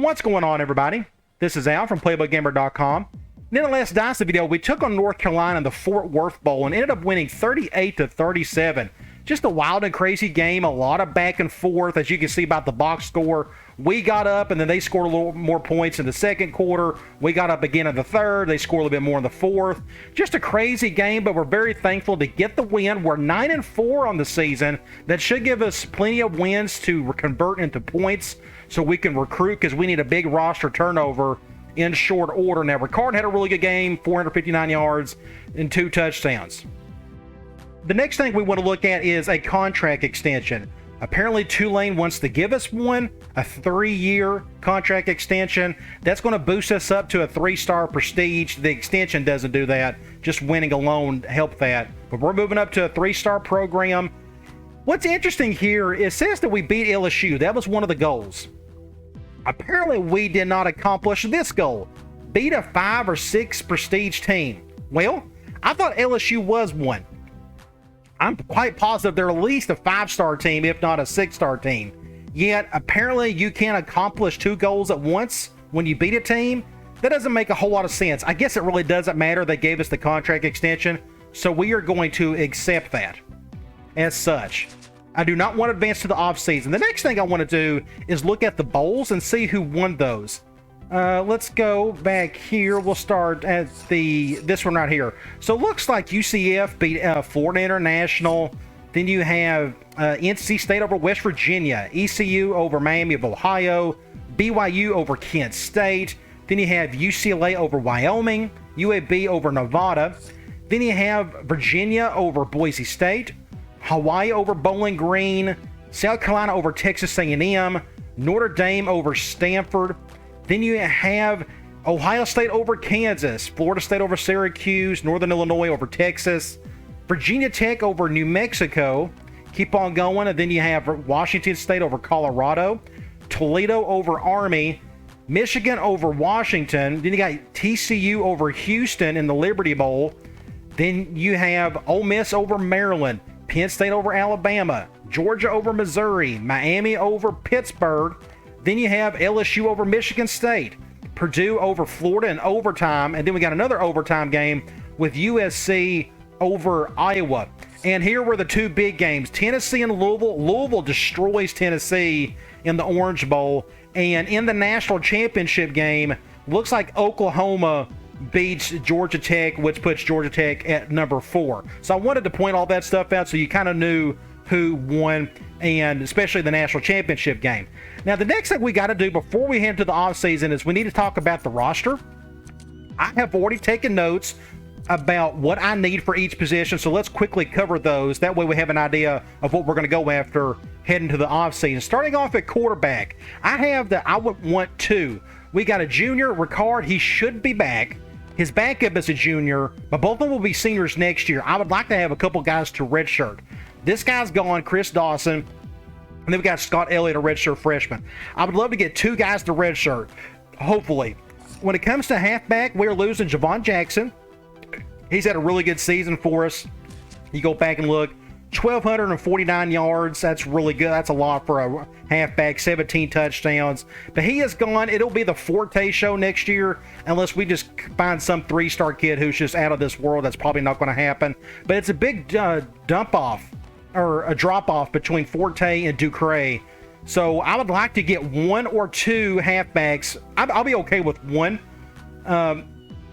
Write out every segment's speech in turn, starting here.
What's going on, everybody? This is Al from PlaybookGamer.com. In the last Dynasty video, we took on North Carolina in the Fort Worth Bowl and ended up winning 38-37. Just a wild and crazy game, a lot of back and forth, as you can see about the box score. We got up, and then they scored a little more points in the second quarter. We got up again in the third. They scored a little bit more in the fourth. Just a crazy game, but we're very thankful to get the win. We're 9-4 on the season. That should give us plenty of wins to convert into points so we can recruit, because we need a big roster turnover in short order. Now, Ricard had a really good game, 459 yards and 2 touchdowns. The next thing we want to look at is a contract extension. Apparently, Tulane wants to give us one, a 3-year contract extension. That's going to boost us up to a 3-star prestige. The extension doesn't do that. Just winning alone helped that. But we're moving up to a 3-star program. What's interesting here, it says that we beat LSU. That was one of the goals. Apparently, we did not accomplish this goal. Beat a 5 or 6 prestige team. Well, I thought LSU was one. I'm quite positive they're at least a 5-star team, if not a 6-star team. Yet, apparently, you can't accomplish 2 goals at once when you beat a team. That doesn't make a whole lot of sense. I guess it really doesn't matter. They gave us the contract extension, so we are going to accept that as such. I do not want to advance to the offseason. The next thing I want to do is look at the bowls and see who won those. Let's go back here. We'll start at this one right here. So it looks like UCF beat Florida International. Then you have NC State over West Virginia, ECU over Miami of Ohio, BYU over Kent State. Then you have UCLA over Wyoming, UAB over Nevada. Then you have Virginia over Boise State, Hawaii over Bowling Green, South Carolina over Texas A&M, Notre Dame over Stanford. Then you have Ohio State over Kansas, Florida State over Syracuse, Northern Illinois over Texas, Virginia Tech over New Mexico. Keep on going. And then you have Washington State over Colorado, Toledo over Army, Michigan over Washington. Then you got TCU over Houston in the Liberty Bowl. Then you have Ole Miss over Maryland, Penn State over Alabama, Georgia over Missouri, Miami over Pittsburgh. Then you have LSU over Michigan State, Purdue over Florida in overtime, and then we got another overtime game with USC over Iowa. And here were the 2 big games, Tennessee and Louisville. Louisville destroys Tennessee in the Orange Bowl. And in the national championship game, looks like Oklahoma beats Georgia Tech, which puts Georgia Tech at number 4. So I wanted to point all that stuff out so you kind of knew who won, and especially the national championship game. Now, the next thing we got to do before we head to the offseason is we need to talk about the roster. I have already taken notes about what I need for each position, so let's quickly cover those. That way we have an idea of what we're going to go after heading to the offseason. Starting off at quarterback, I would want 2. We got a junior, Ricard. He should be back. His backup is a junior, but both of them will be seniors next year. I would like to have a couple guys to redshirt. This guy's gone, Chris Dawson, and then we got Scott Elliott, a redshirt freshman. I would love to get 2 guys to redshirt, hopefully. When it comes to halfback, we're losing Javon Jackson. He's had a really good season for us. You go back and look, 1,249 yards. That's really good. That's a lot for a halfback, 17 touchdowns. But he is gone. It'll be the Forte show next year, unless we just find some 3-star kid who's just out of this world. That's probably not going to happen. But it's a big dump-off, or a drop-off between Forte and Ducre. So I would like to get 1 or 2 halfbacks. I'll be okay with 1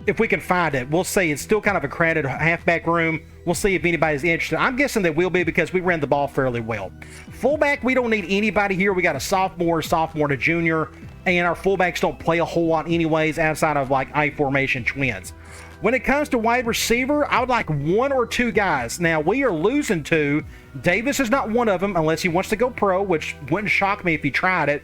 if we can find it. We'll see. It's still kind of a crowded halfback room. We'll see if anybody's interested. I'm guessing they will be, because we ran the ball fairly well. Fullback, we don't need anybody here. We got a sophomore to junior, and our fullbacks don't play a whole lot anyways outside of like I-formation twins. When it comes to wide receiver, I would like 1 or 2 guys. Now, we are losing 2. Davis is not one of them unless he wants to go pro, which wouldn't shock me if he tried it.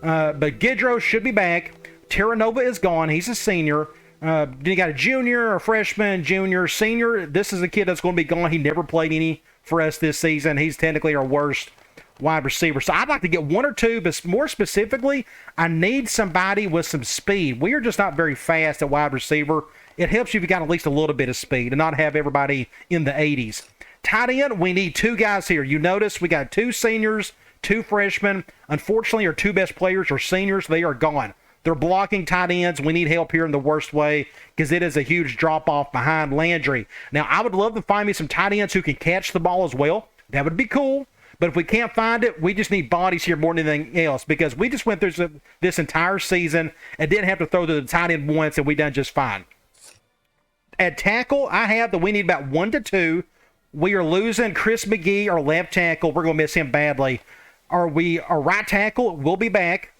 But Gidro should be back. Terranova is gone. He's a senior. Then you got a junior, a freshman, junior, senior. This is a kid that's going to be gone. He never played any for us this season. He's technically our worst wide receiver. So I'd like to get 1 or 2, but more specifically, I need somebody with some speed. We are just not very fast at wide receiver. It helps you if you got at least a little bit of speed and not have everybody in the 80s. Tight end, we need 2 guys here. You notice we got 2 seniors, 2 freshmen. Unfortunately, our 2 best players are seniors. They are gone. They're blocking tight ends. We need help here in the worst way because it is a huge drop-off behind Landry. Now, I would love to find me some tight ends who can catch the ball as well. That would be cool. But if we can't find it, we just need bodies here more than anything else because we just went through this entire season and didn't have to throw to the tight end once, and we done just fine. At tackle, I have that we need about 1 to 2. We are losing Chris McGee, our left tackle. We're going to miss him badly. Our right tackle will be back,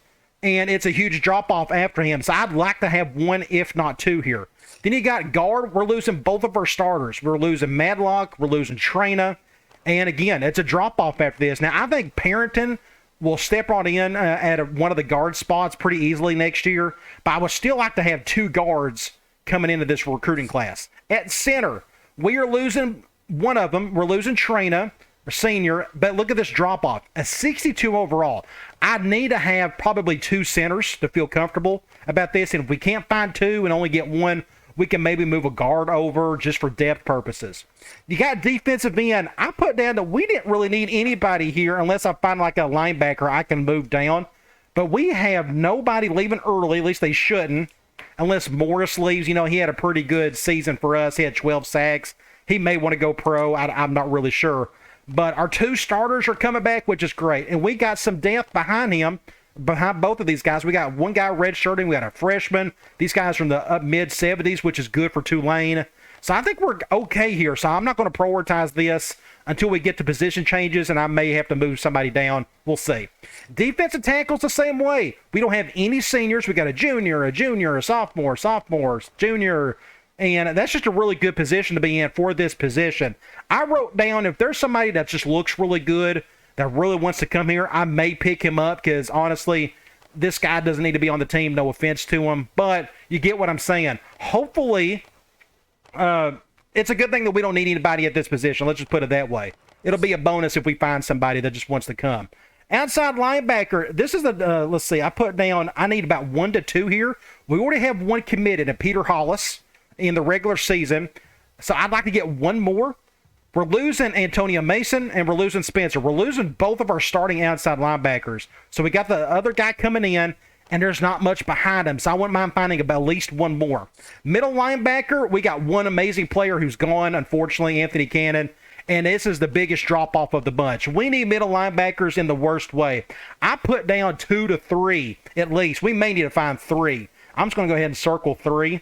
and it's a huge drop-off after him. So I'd like to have 1, if not 2 here. Then you got guard. We're losing both of our starters. We're losing Madlock. We're losing Trina. And again, it's a drop-off after this. Now, I think Parrington will step right in at one of the guard spots pretty easily next year. But I would still like to have 2 guards coming into this recruiting class. At center, we are losing one of them. We're losing Trina, a senior. But look at this drop-off. A 62 overall. I need to have probably 2 centers to feel comfortable about this. And if we can't find 2 and only get 1, we can maybe move a guard over just for depth purposes. You got defensive end. I put down that we didn't really need anybody here unless I find like a linebacker I can move down. But we have nobody leaving early, at least they shouldn't, unless Morris leaves. You know, he had a pretty good season for us. He had 12 sacks. He may want to go pro. I'm not really sure. But our 2 starters are coming back, which is great. And we got some depth behind him. Behind both of these guys, we got one guy redshirting. We got a freshman. These guys from the mid-70s, which is good for Tulane. So I think we're okay here. So I'm not going to prioritize this until we get to position changes, and I may have to move somebody down. We'll see. Defensive tackles the same way. We don't have any seniors. We got a junior, a sophomore, junior, and that's just a really good position to be in for this position. I wrote down if there's somebody that just looks really good, that really wants to come here, I may pick him up because, honestly, this guy doesn't need to be on the team. No offense to him, but you get what I'm saying. Hopefully, it's a good thing that we don't need anybody at this position. Let's just put it that way. It'll be a bonus if we find somebody that just wants to come. Outside linebacker, this is let's see, I put down, I need about 1 to 2 here. We already have 1 committed at Peter Hollis in the regular season, so I'd like to get 1 more. We're losing Antonio Mason, and we're losing Spencer. We're losing both of our starting outside linebackers. So we got the other guy coming in, and there's not much behind him. So I wouldn't mind finding about at least 1 more. Middle linebacker, we got 1 amazing player who's gone, unfortunately, Anthony Cannon. And this is the biggest drop-off of the bunch. We need middle linebackers in the worst way. I put down 2 to 3 at least. We may need to find 3. I'm just going to go ahead and circle 3.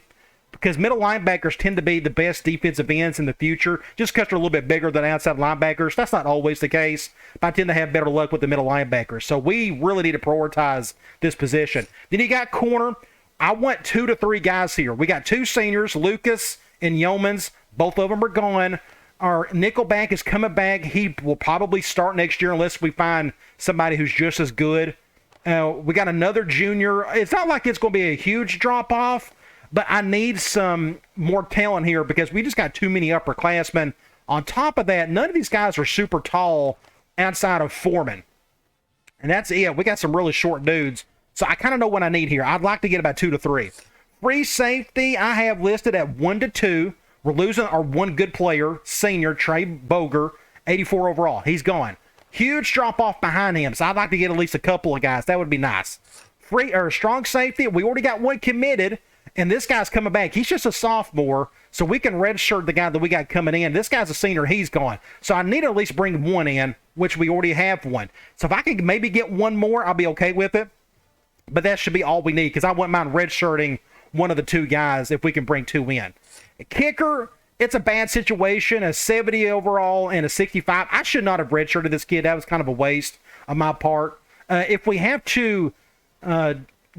Because middle linebackers tend to be the best defensive ends in the future, just because they're a little bit bigger than outside linebackers. That's not always the case, but I tend to have better luck with the middle linebackers. So we really need to prioritize this position. Then you got corner. I want 2 to 3 guys here. We got 2 seniors, Lucas and Yeomans. Both of them are gone. Our nickelback is coming back. He will probably start next year unless we find somebody who's just as good. We got another junior. It's not like it's going to be a huge drop-off, but I need some more talent here because we just got too many upperclassmen. On top of that, none of these guys are super tall outside of Foreman. And that's it. We got some really short dudes. So I kind of know what I need here. I'd like to get about 2 to 3. Free safety, I have listed at 1 to 2. We're losing our 1 good player, senior, Trey Boger, 84 overall. He's gone. Huge drop-off behind him. So I'd like to get at least a couple of guys. That would be nice. Strong safety, we already got 1 committed. And this guy's coming back. He's just a sophomore, so we can redshirt the guy that we got coming in. This guy's a senior. He's gone. So I need to at least bring 1 in, which we already have 1. So if I can maybe get 1 more, I'll be okay with it. But that should be all we need because I wouldn't mind redshirting one of the 2 guys if we can bring 2 in. A kicker, it's a bad situation. A 70 overall and a 65. I should not have redshirted this kid. That was kind of a waste on my part. If we have to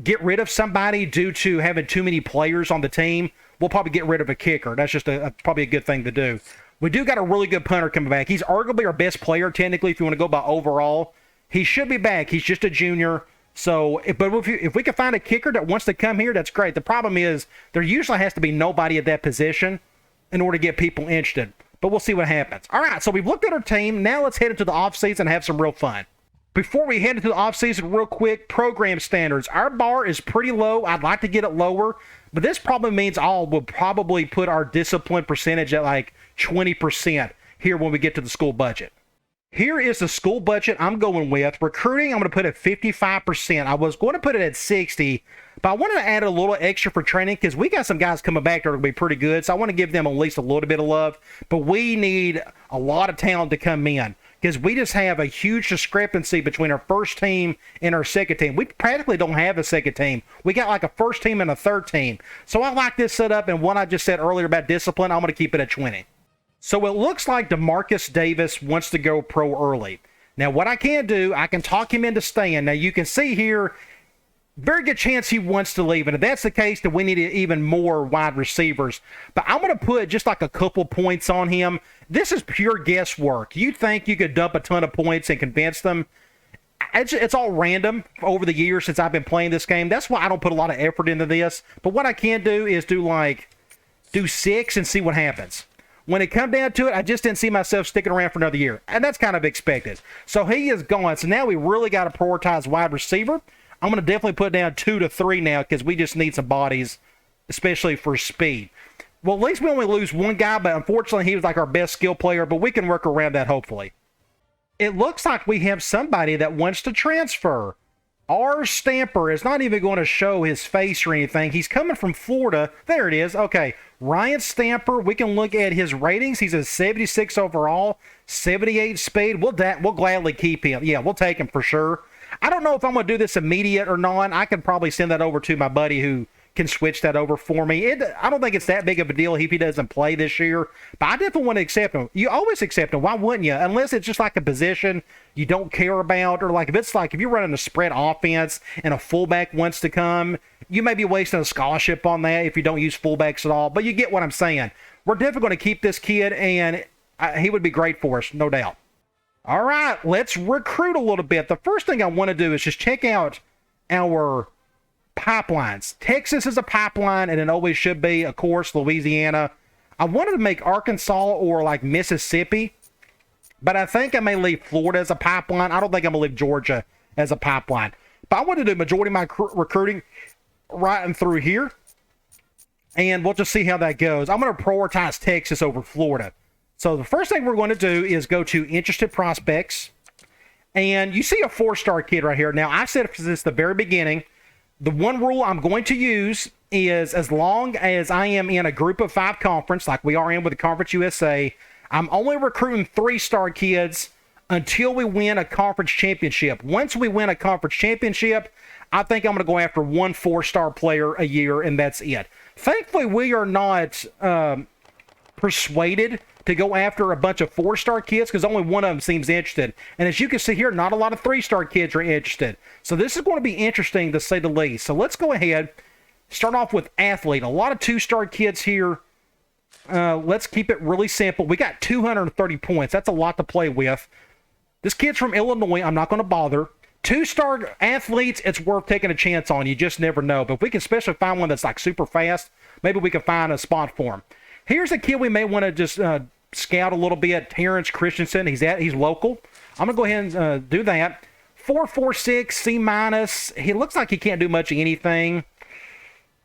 get rid of somebody due to having too many players on the team, we'll probably get rid of a kicker. That's just probably a good thing to do. We do got a really good punter coming back. He's arguably our best player, technically, if you want to go by overall. He should be back. He's just a junior. So, but if we can find a kicker that wants to come here, that's great. The problem is there usually has to be nobody at that position in order to get people interested. But we'll see what happens. All right, so we've looked at our team. Now let's head into the offseason and have some real fun. Before we head into the offseason, real quick, program standards. Our bar is pretty low. I'd like to get it lower, but this probably means we'll probably put our discipline percentage at like 20% here when we get to the school budget. Here is the school budget I'm going with. Recruiting, I'm going to put at 55%. I was going to put it at 60, But I wanted to add a little extra for training because we got some guys coming back that are going to be pretty good. So I want to give them at least a little bit of love. But we need a lot of talent to come in because we just have a huge discrepancy between our first team and our second team. We practically don't have a second team. We got like a first team and a third team. So I like this setup, and what I just said earlier about discipline, I'm going to keep it at 20. So it looks like DeMarcus Davis wants to go pro early. Now, what I can do, I can talk him into staying. Now, you can see here, very good chance he wants to leave. And if that's the case, then we need even more wide receivers. But I'm going to put just like a couple points on him. This is pure guesswork. You think you could dump a ton of points and convince them? It's all random over the years since I've been playing this game. That's why I don't put a lot of effort into this. But what I can do is do 6 and see what happens. When it comes down to it, I just didn't see myself sticking around for another year. And that's kind of expected. So he is gone. So now we really got to prioritize wide receiver. I'm going to definitely put down 2 to 3 now because we just need some bodies, especially for speed. Well, at least we only lose one guy, but unfortunately he was like our best skill player, but we can work around that hopefully. It looks like we have somebody that wants to transfer. R. Stamper is not even going to show his face or anything. He's coming from Florida. There it is. Okay, Ryan Stamper, we can look at his ratings. He's a 76 overall, 78 speed. We'll gladly keep him. Yeah, we'll take him for sure. I don't know if I'm going to do this immediate or not. I can probably send that over to my buddy who can switch that over for me. I don't think it's that big of a deal if he doesn't play this year, but I definitely want to accept him. You always accept him. Why wouldn't you? Unless it's just like a position you don't care about, or like if you're running a spread offense and a fullback wants to come, you may be wasting a scholarship on that if you don't use fullbacks at all, but you get what I'm saying. We're definitely going to keep this kid, and he would be great for us, no doubt. All right, let's recruit a little bit. The first thing I want to do is just check out our pipelines. Texas is a pipeline, and it always should be, of course, Louisiana. I wanted to make Arkansas or like Mississippi, but I think I may leave Florida as a pipeline. I don't think I'm going to leave Georgia as a pipeline. But I want to do majority of my recruiting right and through here, and we'll just see how that goes. I'm going to prioritize Texas over Florida. So the first thing we're going to do is go to interested prospects. And you see a 4-star kid right here. Now, I said since the very beginning, the one rule I'm going to use is as long as I am in a group of 5 conference, like we are in with the Conference USA, I'm only recruiting 3-star kids until we win a conference championship. Once we win a conference championship, I think I'm going to go after 1 4-star player a year, and that's it. Thankfully, we are not persuaded to go after a bunch of 4-star kids because only one of them seems interested. And as you can see here, not a lot of 3-star kids are interested. So this is going to be interesting to say the least. So let's go ahead, start off with athlete. A lot of 2-star kids here. Let's keep it really simple. We got 230 points. That's a lot to play with. This kid's from Illinois. I'm not going to bother. 2-star athletes, it's worth taking a chance on. You just never know. But if we can especially find one that's like super fast, maybe we can find a spot for him. Here's a kid we may want to just scout a little bit. Terrence Christensen. He's local. I'm gonna go ahead and do that. 4.46 C-. He looks like he can't do much of anything.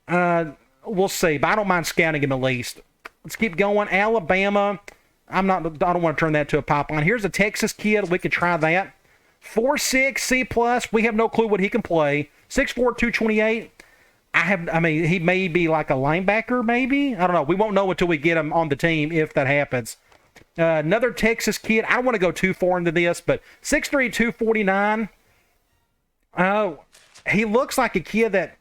We'll see, but I don't mind scouting him at least. Let's keep going. Alabama. I don't want to turn that to a pipeline. Here's a Texas kid. We could try that. 4.6 C+. We have no clue what he can play. 6'4", 228. He may be like a linebacker, maybe. I don't know. We won't know until we get him on the team if that happens. Another Texas kid. I don't want to go too far into this, but 6'3", 249. He looks like a kid that,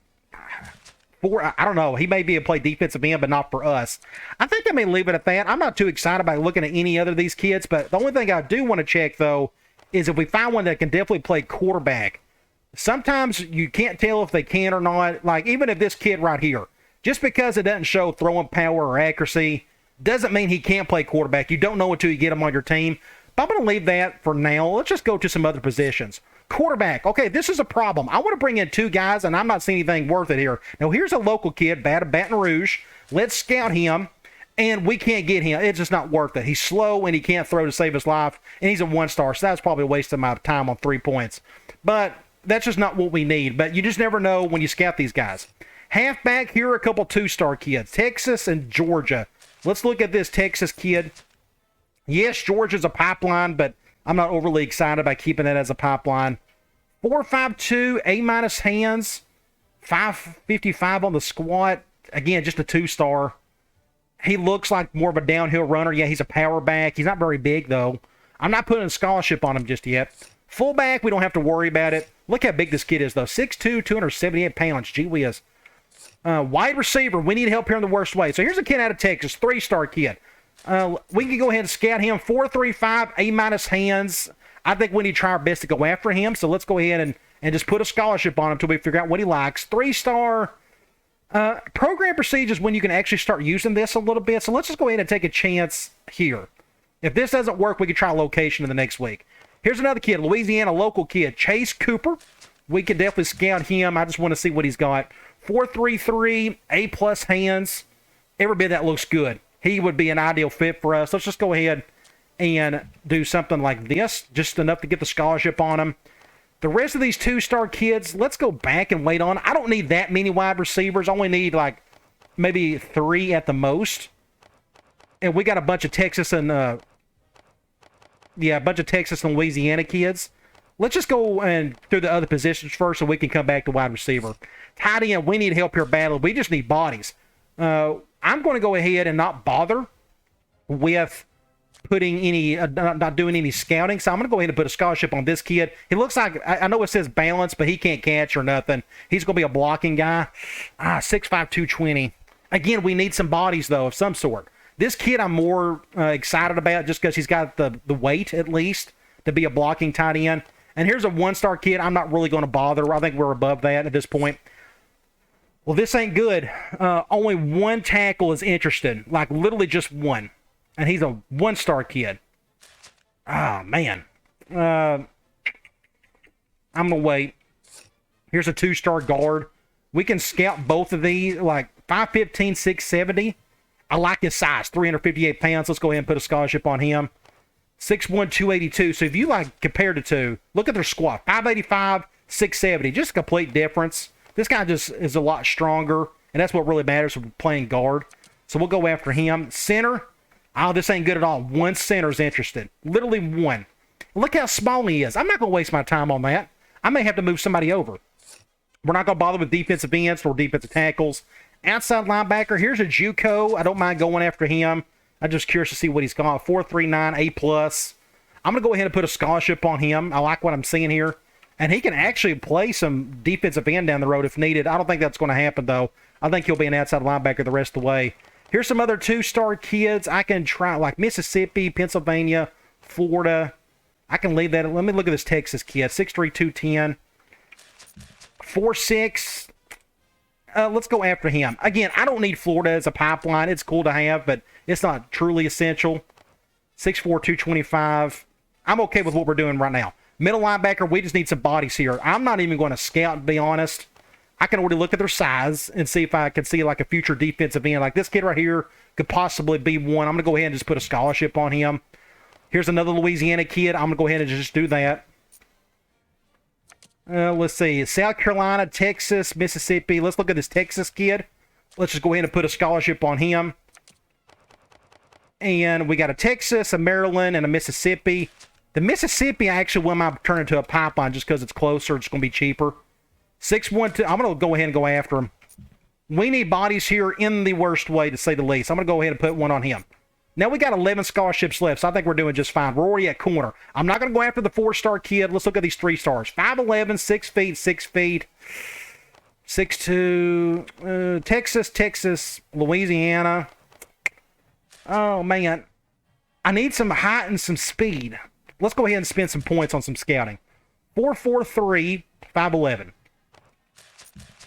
I don't know. He may be a play defensive end, but not for us. I think I may leave it at that. I'm not too excited about looking at any other of these kids, but the only thing I do want to check, though, is if we find one that can definitely play quarterback. Sometimes you can't tell if they can or not. Like, even if this kid right here, just because it doesn't show throwing power or accuracy, doesn't mean he can't play quarterback. You don't know until you get him on your team. But I'm going to leave that for now. Let's just go to some other positions. Quarterback. Okay, this is a problem. I want to bring in 2 guys, and I'm not seeing anything worth it here. Now, here's a local kid, Baton Rouge. Let's scout him, and we can't get him. It's just not worth it. He's slow, and he can't throw to save his life, and he's a 1-star, so that's probably a waste of my time on 3 points. But that's just not what we need. But you just never know when you scout these guys. Halfback, here are a couple 2-star kids. Texas and Georgia. Let's look at this Texas kid. Yes, Georgia's a pipeline, but I'm not overly excited about keeping that as a pipeline. 4.52, A- hands. 555 on the squat. Again, just a 2-star. He looks like more of a downhill runner. Yeah, he's a power back. He's not very big, though. I'm not putting a scholarship on him just yet. Fullback, we don't have to worry about it. Look how big this kid is, though. 6'2", 278 pounds. Gee whiz. Wide receiver, we need help here in the worst way. So here's a kid out of Texas, 3-star kid. We can go ahead and scout him. 4.35, A- hands. I think we need to try our best to go after him. So let's go ahead and just put a scholarship on him until we figure out what he likes. 3-star. Program procedures when you can actually start using this a little bit. So let's just go ahead and take a chance here. If this doesn't work, we could try location in the next week. Here's another kid, Louisiana local kid, Chase Cooper. We can definitely scout him. I just want to see what he's got. 4.33, A+ hands. Every bit of that looks good. He would be an ideal fit for us. Let's just go ahead and do something like this, just enough to get the scholarship on him. The rest of these 2-star kids, let's go back and wait on. I don't need that many wide receivers. I only need like maybe 3 at the most. And we got a bunch of Texas and Louisiana kids. Let's just go and through the other positions first so we can come back to wide receiver. Tight end, we need help here badly. We just need bodies. I'm going to go ahead and not bother with putting any, not doing any scouting. So I'm going to go ahead and put a scholarship on this kid. He looks like, I know it says balance, but he can't catch or nothing. He's going to be a blocking guy. 6'5", 220. Again, we need some bodies, though, of some sort. This kid I'm more excited about just because he's got the weight, at least, to be a blocking tight end. And here's a 1-star kid. I'm not really going to bother. I think we're above that at this point. Well, this ain't good. Only 1 tackle is interested. Like, literally just 1. And he's a 1-star kid. Oh, man. I'm going to wait. Here's a 2-star guard. We can scout both of these, like 5'15", 670. I like his size, 358 pounds. Let's go ahead and put a scholarship on him. 6'1", 282. So if you like compare the two, look at their squat. 585, 670. Just a complete difference. This guy just is a lot stronger, and that's what really matters when playing guard. So we'll go after him. Center. Oh, this ain't good at all. 1 center's interested. Literally 1. Look how small he is. I'm not going to waste my time on that. I may have to move somebody over. We're not going to bother with defensive ends or defensive tackles. Outside linebacker, here's a JUCO. I don't mind going after him. I'm just curious to see what he's got. 4.39, A+. I'm going to go ahead and put a scholarship on him. I like what I'm seeing here. And he can actually play some defensive end down the road if needed. I don't think that's going to happen, though. I think he'll be an outside linebacker the rest of the way. Here's some other 2-star kids. I can try, like Mississippi, Pennsylvania, Florida. I can leave that. Let me look at this Texas kid. 6'3", 210. 4'6". Let's go after him. Again, I don't need Florida as a pipeline. It's cool to have, but it's not truly essential. 6'4", 225. I'm okay with what we're doing right now. Middle linebacker, we just need some bodies here. I'm not even going to scout, to be honest. I can already look at their size and see if I can see like a future defensive end. Like this kid right here could possibly be one. I'm going to go ahead and just put a scholarship on him. Here's another Louisiana kid. I'm going to go ahead and just do that. Let's see. South Carolina, Texas, Mississippi. Let's look at this Texas kid. Let's just go ahead and put a scholarship on him. And we got a Texas, a Maryland, and a Mississippi. The Mississippi I actually might turn into a pipeline just because it's closer. It's going to be cheaper. 6'1", 2. I'm going to go ahead and go after him. We need bodies here in the worst way, to say the least. I'm going to go ahead and put one on him. Now we got 11 scholarships left, so I think we're doing just fine. We're already at corner. I'm not going to go after the 4-star kid. Let's look at these 3-stars. 5'11", 6 feet, 6 feet. 6'2", Texas, Louisiana. Oh, man. I need some height and some speed. Let's go ahead and spend some points on some scouting. 4'4'3", 5'11".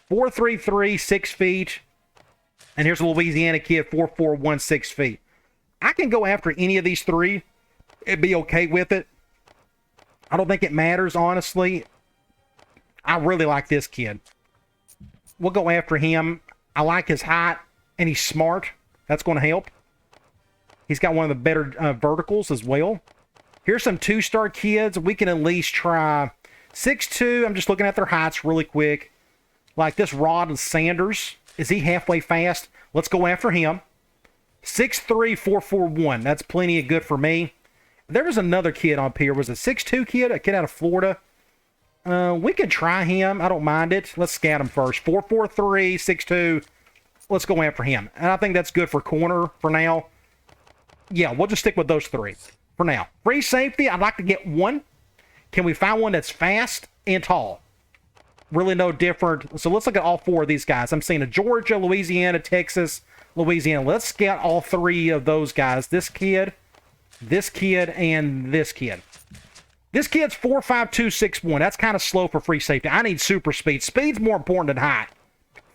4'3'3", 6 feet. And here's a Louisiana kid, 4'4", 6 feet. I can go after any of these 3. It'd be okay with it. I don't think it matters, honestly. I really like this kid. We'll go after him. I like his height, and he's smart. That's going to help. He's got one of the better verticals as well. Here's some 2-star kids. We can at least try 6'2". I'm just looking at their heights really quick. Like this Rod Sanders. Is he halfway fast? Let's go after him. 6'3", 4'41". That's plenty of good for me. There was another kid up here. Was it 6'2" kid? A kid out of Florida. We can try him. I don't mind it. Let's scout him first. 4'4", 6'2". Let's go after him. And I think that's good for corner for now. Yeah, we'll just stick with those three for now. Free safety, I'd like to get one. Can we find one that's fast and tall? Really no different. So let's look at all four of these guys. I'm seeing a Georgia, Louisiana, Texas, Louisiana. Let's scout all three of those guys. This kid, and this kid. This kid's 4'5", 6'1". That's kind of slow for free safety. I need super speed. Speed's more important than height.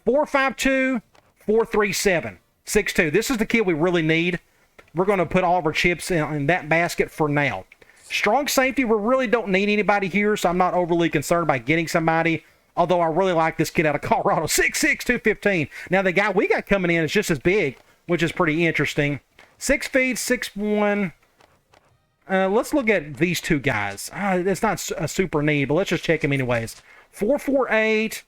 4'5", 4'3", 6'2". This is the kid we really need. We're going to put all of our chips in that basket for now. Strong safety, we really don't need anybody here, so I'm not overly concerned about getting somebody. Although I really like this kid out of Colorado, 6'6", 215. Now, the guy we got coming in is just as big, which is pretty interesting. 6 feet, 6'1". Let's look at these two guys. It's not a super need, but let's just check him anyways. 4'4", 8".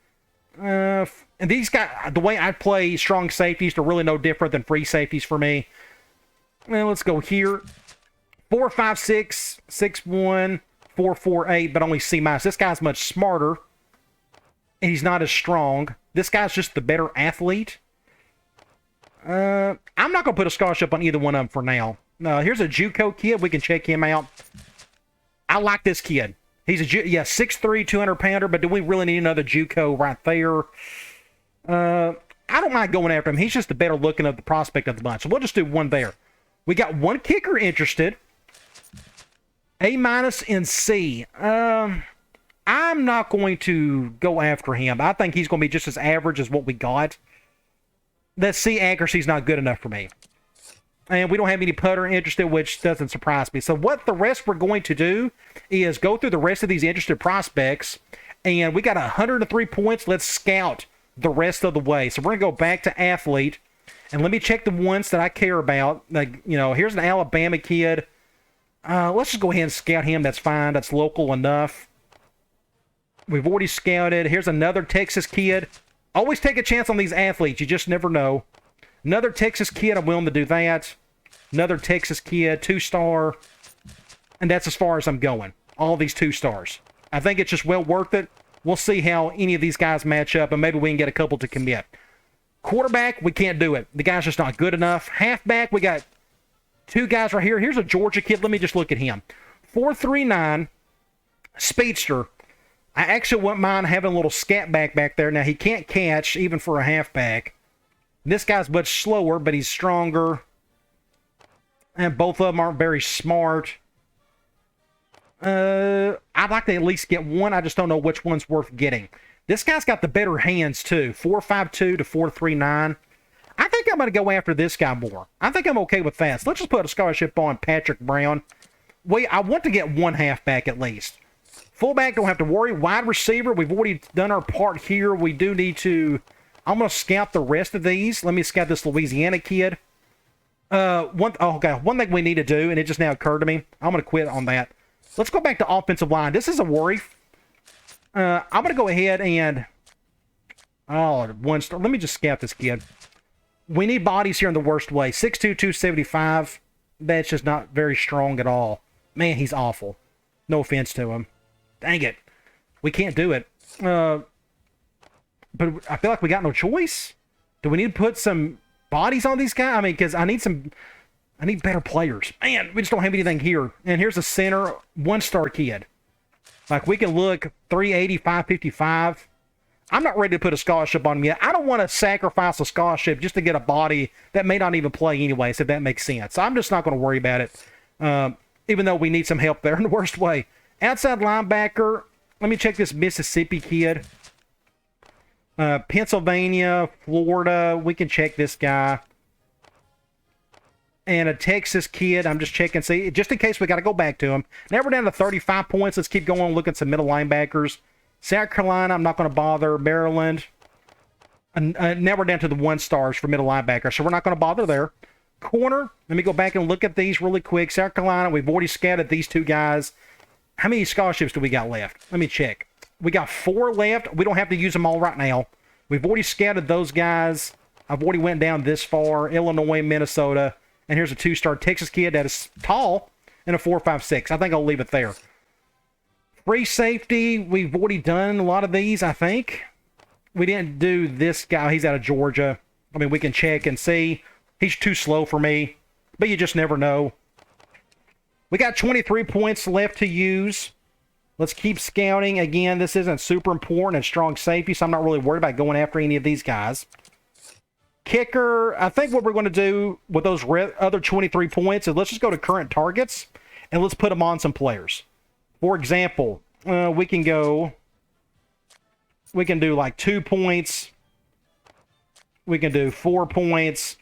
And these guys, the way I play strong safeties, they're really no different than free safeties for me. Well, let's go here. 4'5", 6'1", 4'4", but only C-. This guy's much smarter, and he's not as strong. This guy's just the better athlete. I'm not going to put a scholarship on either one of them for now. No, here's a JUCO kid. We can check him out. I like this kid. He's a 6'3", 200-pounder, but do we really need another JUCO right there? I don't mind going after him. He's just the better looking of the prospect of the bunch. So we'll just do one there. We got one kicker interested. A- in C. I'm not going to go after him. I think he's going to be just as average as what we got. That C accuracy is not good enough for me. And we don't have any putter interested, which doesn't surprise me. So what the rest we're going to do is go through the rest of these interested prospects. And we got 103 points. Let's scout the rest of the way. So we're going to go back to athlete. And let me check the ones that I care about. Like, here's an Alabama kid. Let's just go ahead and scout him. That's fine. That's local enough. We've already scouted. Here's another Texas kid. Always take a chance on these athletes. You just never know. Another Texas kid. I'm willing to do that. Another Texas kid. 2-star. And that's as far as I'm going. All these 2 stars. I think it's just well worth it. We'll see how any of these guys match up, and maybe we can get a couple to commit. Quarterback, we can't do it. The guy's just not good enough. Halfback, we got 2 guys right here. Here's a Georgia kid. Let me just look at him. 4'3", speedster. I actually wouldn't mind having a little scat back there. Now, he can't catch, even for a halfback. This guy's much slower, but he's stronger. And both of them aren't very smart. I'd like to at least get one. I just don't know which one's worth getting. This guy's got the better hands, too. 4'5", to 4'3", I think I'm going to go after this guy more. I think I'm okay with that. So let's just put a scholarship on Patrick Brown. I want to get one halfback at least. Fullback, don't have to worry. Wide receiver, we've already done our part here. We do need to... I'm going to scout the rest of these. Let me scout this Louisiana kid. One thing we need to do, and it just now occurred to me. I'm going to quit on that. Let's go back to offensive line. This is a worry. I'm going to go ahead and... 1 star. Let me just scout this kid. We need bodies here in the worst way. 6'2", 275. That's just not very strong at all. Man, he's awful. No offense to him. Dang it. We can't do it. But I feel like we got no choice. Do we need to put some bodies on these guys? I mean, because I need better players. Man, we just don't have anything here. And here's a center, 1-star kid. Like, we can look 380, 555. I'm not ready to put a scholarship on him yet. I don't want to sacrifice a scholarship just to get a body that may not even play anyways, if that makes sense. So I'm just not going to worry about it, even though we need some help there in the worst way. Outside linebacker, let me check this Mississippi kid. Pennsylvania, Florida, we can check this guy. And a Texas kid, I'm just checking, see, just in case we got to go back to him. Now we're down to 35 points. Let's keep going, look at some middle linebackers. South Carolina, I'm not going to bother. Maryland. And now we're down to the 1-stars for middle linebacker, so we're not going to bother there. Corner, let me go back and look at these really quick. South Carolina, we've already scouted these 2 guys. How many scholarships do we got left? Let me check. We got 4 left. We don't have to use them all right now. We've already scouted those guys. I've already went down this far. Illinois, Minnesota. And here's a 2-star Texas kid that is tall and a 4.56. I think I'll leave it there. Free safety, we've already done a lot of these, I think. We didn't do this guy. He's out of Georgia. I mean, we can check and see. He's too slow for me, but you just never know. We got 23 points left to use. Let's keep scouting. Again, this isn't super important and strong safety, so I'm not really worried about going after any of these guys. Kicker, I think what we're going to do with those other 23 points is let's just go to current targets and let's put them on some players. For example, we can do like 2 points. We can do 4 points.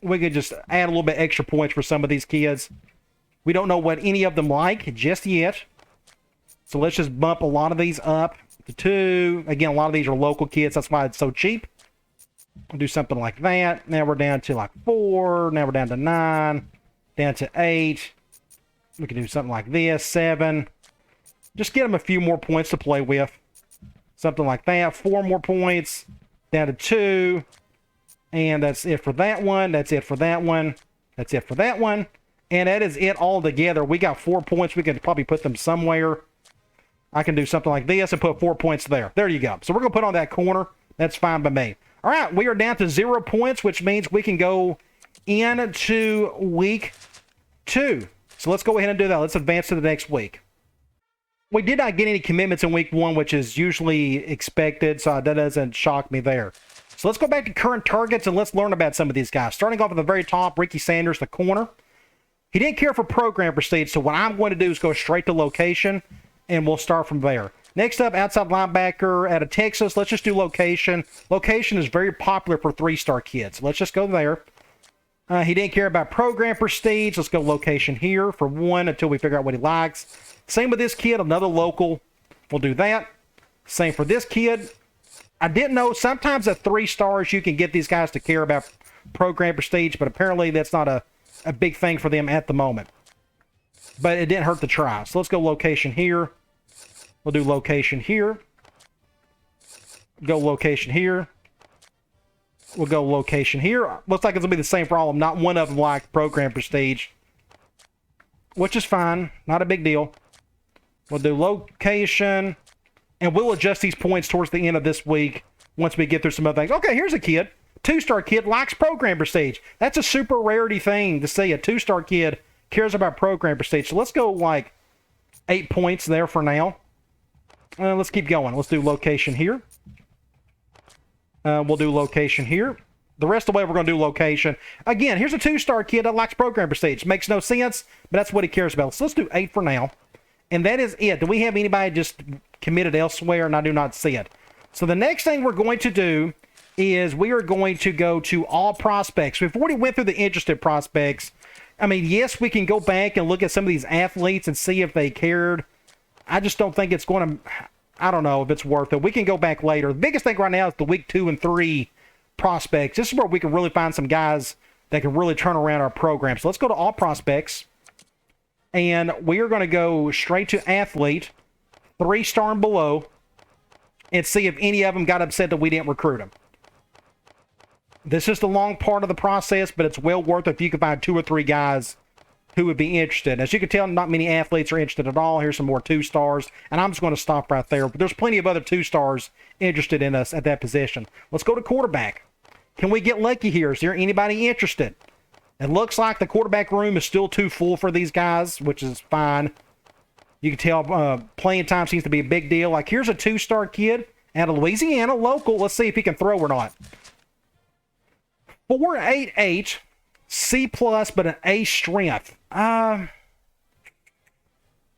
We could just add a little bit extra points for some of these kids. We don't know what any of them like just yet. So let's just bump a lot of these up to 2. Again, a lot of these are local kids. That's why it's so cheap. We'll do something like that. Now we're down to like 4. Now we're down to 9. Down to 8. We can do something like this. 7. Just get them a few more points to play with. Something like that. 4 more points. Down to 2. And that's it for that one. That's it for that one. That's it for that one. And that is it all together. We got 4 points. We could probably put them somewhere. I can do something like this and put 4 points there. There you go. So we're going to put on that corner. That's fine by me. All right, we are down to 0 points, which means we can go into week 2. So let's go ahead and do that. Let's advance to the next week. We did not get any commitments in week 1, which is usually expected, so that doesn't shock me there. So let's go back to current targets and let's learn about some of these guys. Starting off at the very top, Ricky Sanders, the corner. He didn't care for program prestige, so what I'm going to do is go straight to location, and we'll start from there. Next up, outside linebacker out of Texas. Let's just do location. Location is very popular for 3-star kids. Let's just go there. He didn't care about program prestige. Let's go location here for 1 until we figure out what he likes. Same with this kid, another local. We'll do that. Same for this kid. I didn't know sometimes at 3 stars you can get these guys to care about program prestige, but apparently that's not a big thing for them at the moment. But it didn't hurt to try. So let's go location here. We'll do location here. Go location here. We'll go location here. Looks like it's going to be the same problem. Not one of them liked program prestige, which is fine. Not a big deal. We'll do location, and we'll adjust these points towards the end of this week once we get through some other things. Okay, here's a kid. 2-star kid likes program prestige. That's a super rarity thing to see. A 2-star kid cares about program prestige. So let's go like 8 points there for now. Let's keep going. Let's do location here. We'll do location here. The rest of the way, we're going to do location. Again, here's a 2-star kid that likes program prestige. Makes no sense, but that's what he cares about. So let's do 8 for now. And that is it. Do we have anybody just committed elsewhere? And I do not see it. So the next thing we're going to do is we are going to go to all prospects. We've already went through the interested prospects. I mean, yes, we can go back and look at some of these athletes and see if they cared. I just don't think it's going to, I don't know if it's worth it. We can go back later. The biggest thing right now is the week 2 and 3 prospects. This is where we can really find some guys that can really turn around our program. So let's go to all prospects. And we are going to go straight to athlete, 3-star and below, and see if any of them got upset that we didn't recruit them. This is the long part of the process, but it's well worth it if you can find 2 or 3 guys who would be interested. As you can tell, not many athletes are interested at all. Here's some more 2-stars, and I'm just going to stop right there. But there's plenty of other 2-stars interested in us at that position. Let's go to quarterback. Can we get lucky here? Is there anybody interested? It looks like the quarterback room is still too full for these guys, which is fine. You can tell playing time seems to be a big deal. Like, here's a 2-star kid out of Louisiana, local. Let's see if he can throw or not. 4.88, C+, but an A strength. I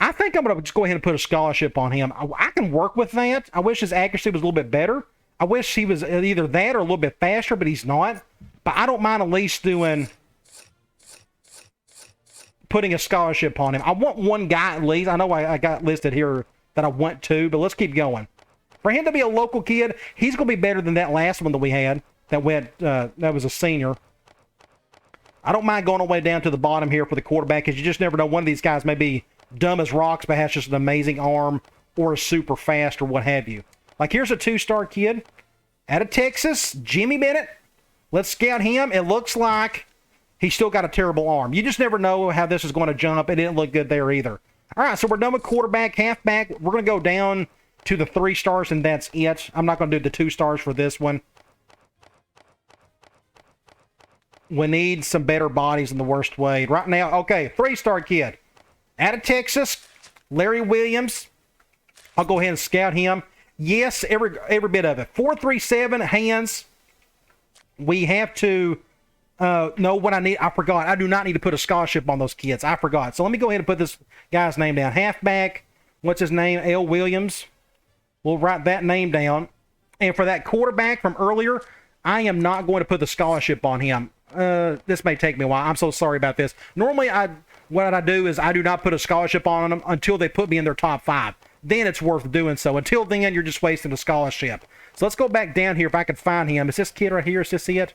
think I'm going to just go ahead and put a scholarship on him. I can work with that. I wish his accuracy was a little bit better. I wish he was either that or a little bit faster, but he's not. But I don't mind at least putting a scholarship on him. I want 1 guy at least. I know I got listed here that I want 2, but let's keep going. For him to be a local kid, he's going to be better than that last one that we had that was a senior. I don't mind going all the way down to the bottom here for the quarterback, because you just never know. One of these guys may be dumb as rocks, but has just an amazing arm or is super fast or what have you. Like, here's a 2-star kid out of Texas, Jimmy Bennett. Let's scout him. It looks like he's still got a terrible arm. You just never know how this is going to jump. It didn't look good there either. All right, so we're done with quarterback, halfback. We're going to go down to the 3 stars, and that's it. I'm not going to do the 2 stars for this one. We need some better bodies in the worst way. Right now, okay, 3-star kid. Out of Texas, Larry Williams. I'll go ahead and scout him. Yes, every bit of it. 4.37 hands. We have to know what I need. I forgot. I do not need to put a scholarship on those kids. I forgot. So let me go ahead and put this guy's name down. Halfback. What's his name? L. Williams. We'll write that name down. And for that quarterback from earlier, I am not going to put the scholarship on him. This may take me a while. I'm so sorry about this. Normally, what I do is I do not put a scholarship on them until they put me in their top 5. Then it's worth doing so. Until then, you're just wasting a scholarship. So let's go back down here if I can find him. Is this kid right here? Is this it?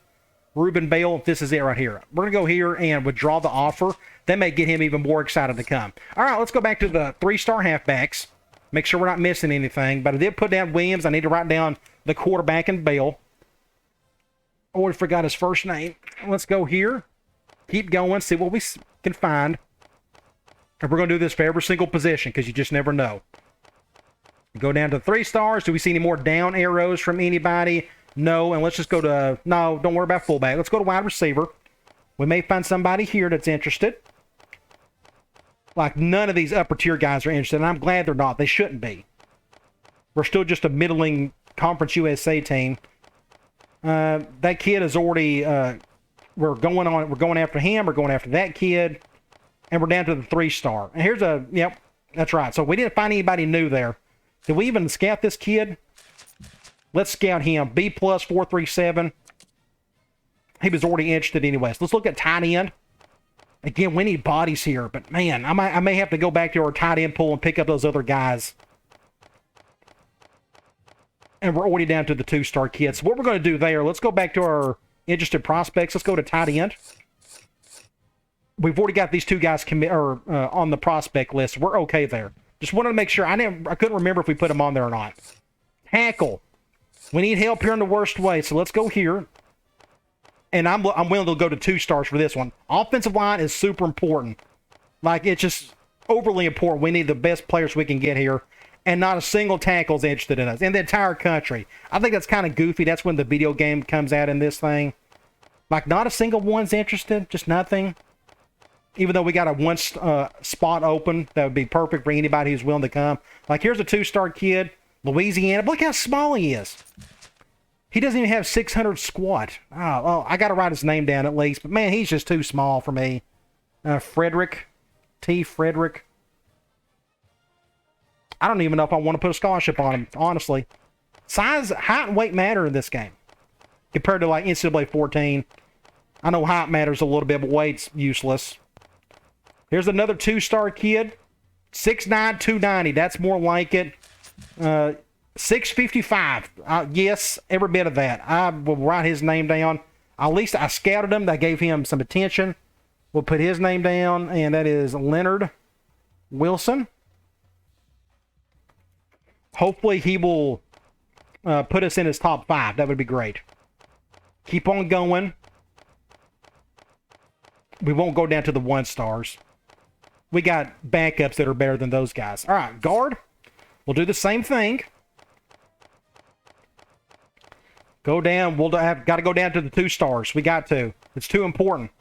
Ruben Bale. This is it right here. We're going to go here and withdraw the offer. That may get him even more excited to come. All right, let's go back to the 3-star halfbacks. Make sure we're not missing anything. But I did put down Williams. I need to write down the quarterback and Bale. Oh, I forgot his first name. Let's go here. Keep going. See what we can find. And we're going to do this for every single position because you just never know. Go down to 3 stars. Do we see any more down arrows from anybody? No. And let's just go to... No, don't worry about fullback. Let's go to wide receiver. We may find somebody here that's interested. Like, none of these upper tier guys are interested, and I'm glad they're not. They shouldn't be. We're still just a middling Conference USA team. That kid is already... we're going after him. We're going after that kid. And we're down to the 3-star. And here's a... Yep, that's right. So we didn't find anybody new there. Did we even scout this kid? Let's scout him. B+, 4.37. He was already interested anyways. Let's look at tight end. Again, we need bodies here. But, man, I may have to go back to our tight end pool and pick up those other guys. And we're already down to the 2-star kids. So what we're going to do there, let's go back to our interested prospects. Let's go to tight end. We've already got these 2 guys on the prospect list. We're okay there. Just wanted to make sure. I couldn't remember if we put them on there or not. Tackle. We need help here in the worst way. So let's go here. And I'm willing to go to 2 stars for this one. Offensive line is super important. Like, it's just overly important. We need the best players we can get here. And not a single tackle is interested in us in the entire country. I think that's kind of goofy. That's when the video game comes out in this thing. Like, not a single one's interested. Just nothing. Even though we got a 1 spot open, that would be perfect for anybody who's willing to come. Like, here's a 2-star kid, Louisiana. But look how small he is. He doesn't even have 600 squat. Oh, I got to write his name down at least. But, man, he's just too small for me. Frederick. T. Frederick. I don't even know if I want to put a scholarship on him, honestly. Size, height, and weight matter in this game. Compared to, like, NCAA 14. I know height matters a little bit, but weight's useless. Here's another 2-star kid. 6'9", 290. That's more like it. 655. Yes, every bit of that. I will write his name down. At least I scouted him. I gave him some attention. We'll put his name down, and that is Leonard Wilson. Hopefully he will put us in his top 5. That would be great. Keep on going. We won't go down to the 1 stars. We got backups that are better than those guys. All right, guard. We'll do the same thing. Go down. We'll got to go down to the 2 stars. We got to. It's too important.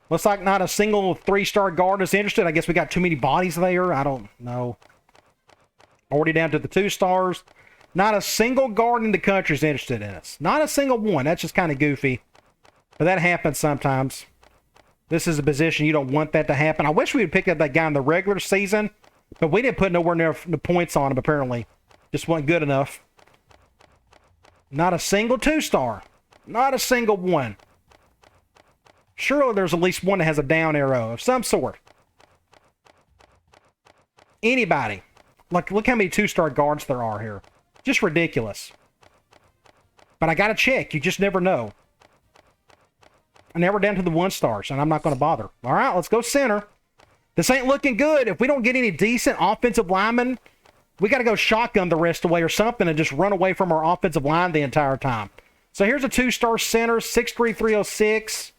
Looks like not a single 3-star guard is interested. I guess we got too many bodies there. I don't know. Already down to the 2 stars. Not a single guard in the country is interested in us. Not a single one. That's just kind of goofy. But that happens sometimes. This is a position you don't want that to happen. I wish we would pick up that guy in the regular season, but we didn't put nowhere near the points on him, apparently. Just wasn't good enough. Not a single 2-star. Not a single one. Surely there's at least one that has a down arrow of some sort. Anybody. Look how many 2-star guards there are here. Just ridiculous. But I got to check. You just never know. And now we're down to the 1 stars, and I'm not going to bother. All right, let's go center. This ain't looking good. If we don't get any decent offensive linemen, we got to go shotgun the rest away or something and just run away from our offensive line the entire time. So here's a 2-star center, 6'3", 306.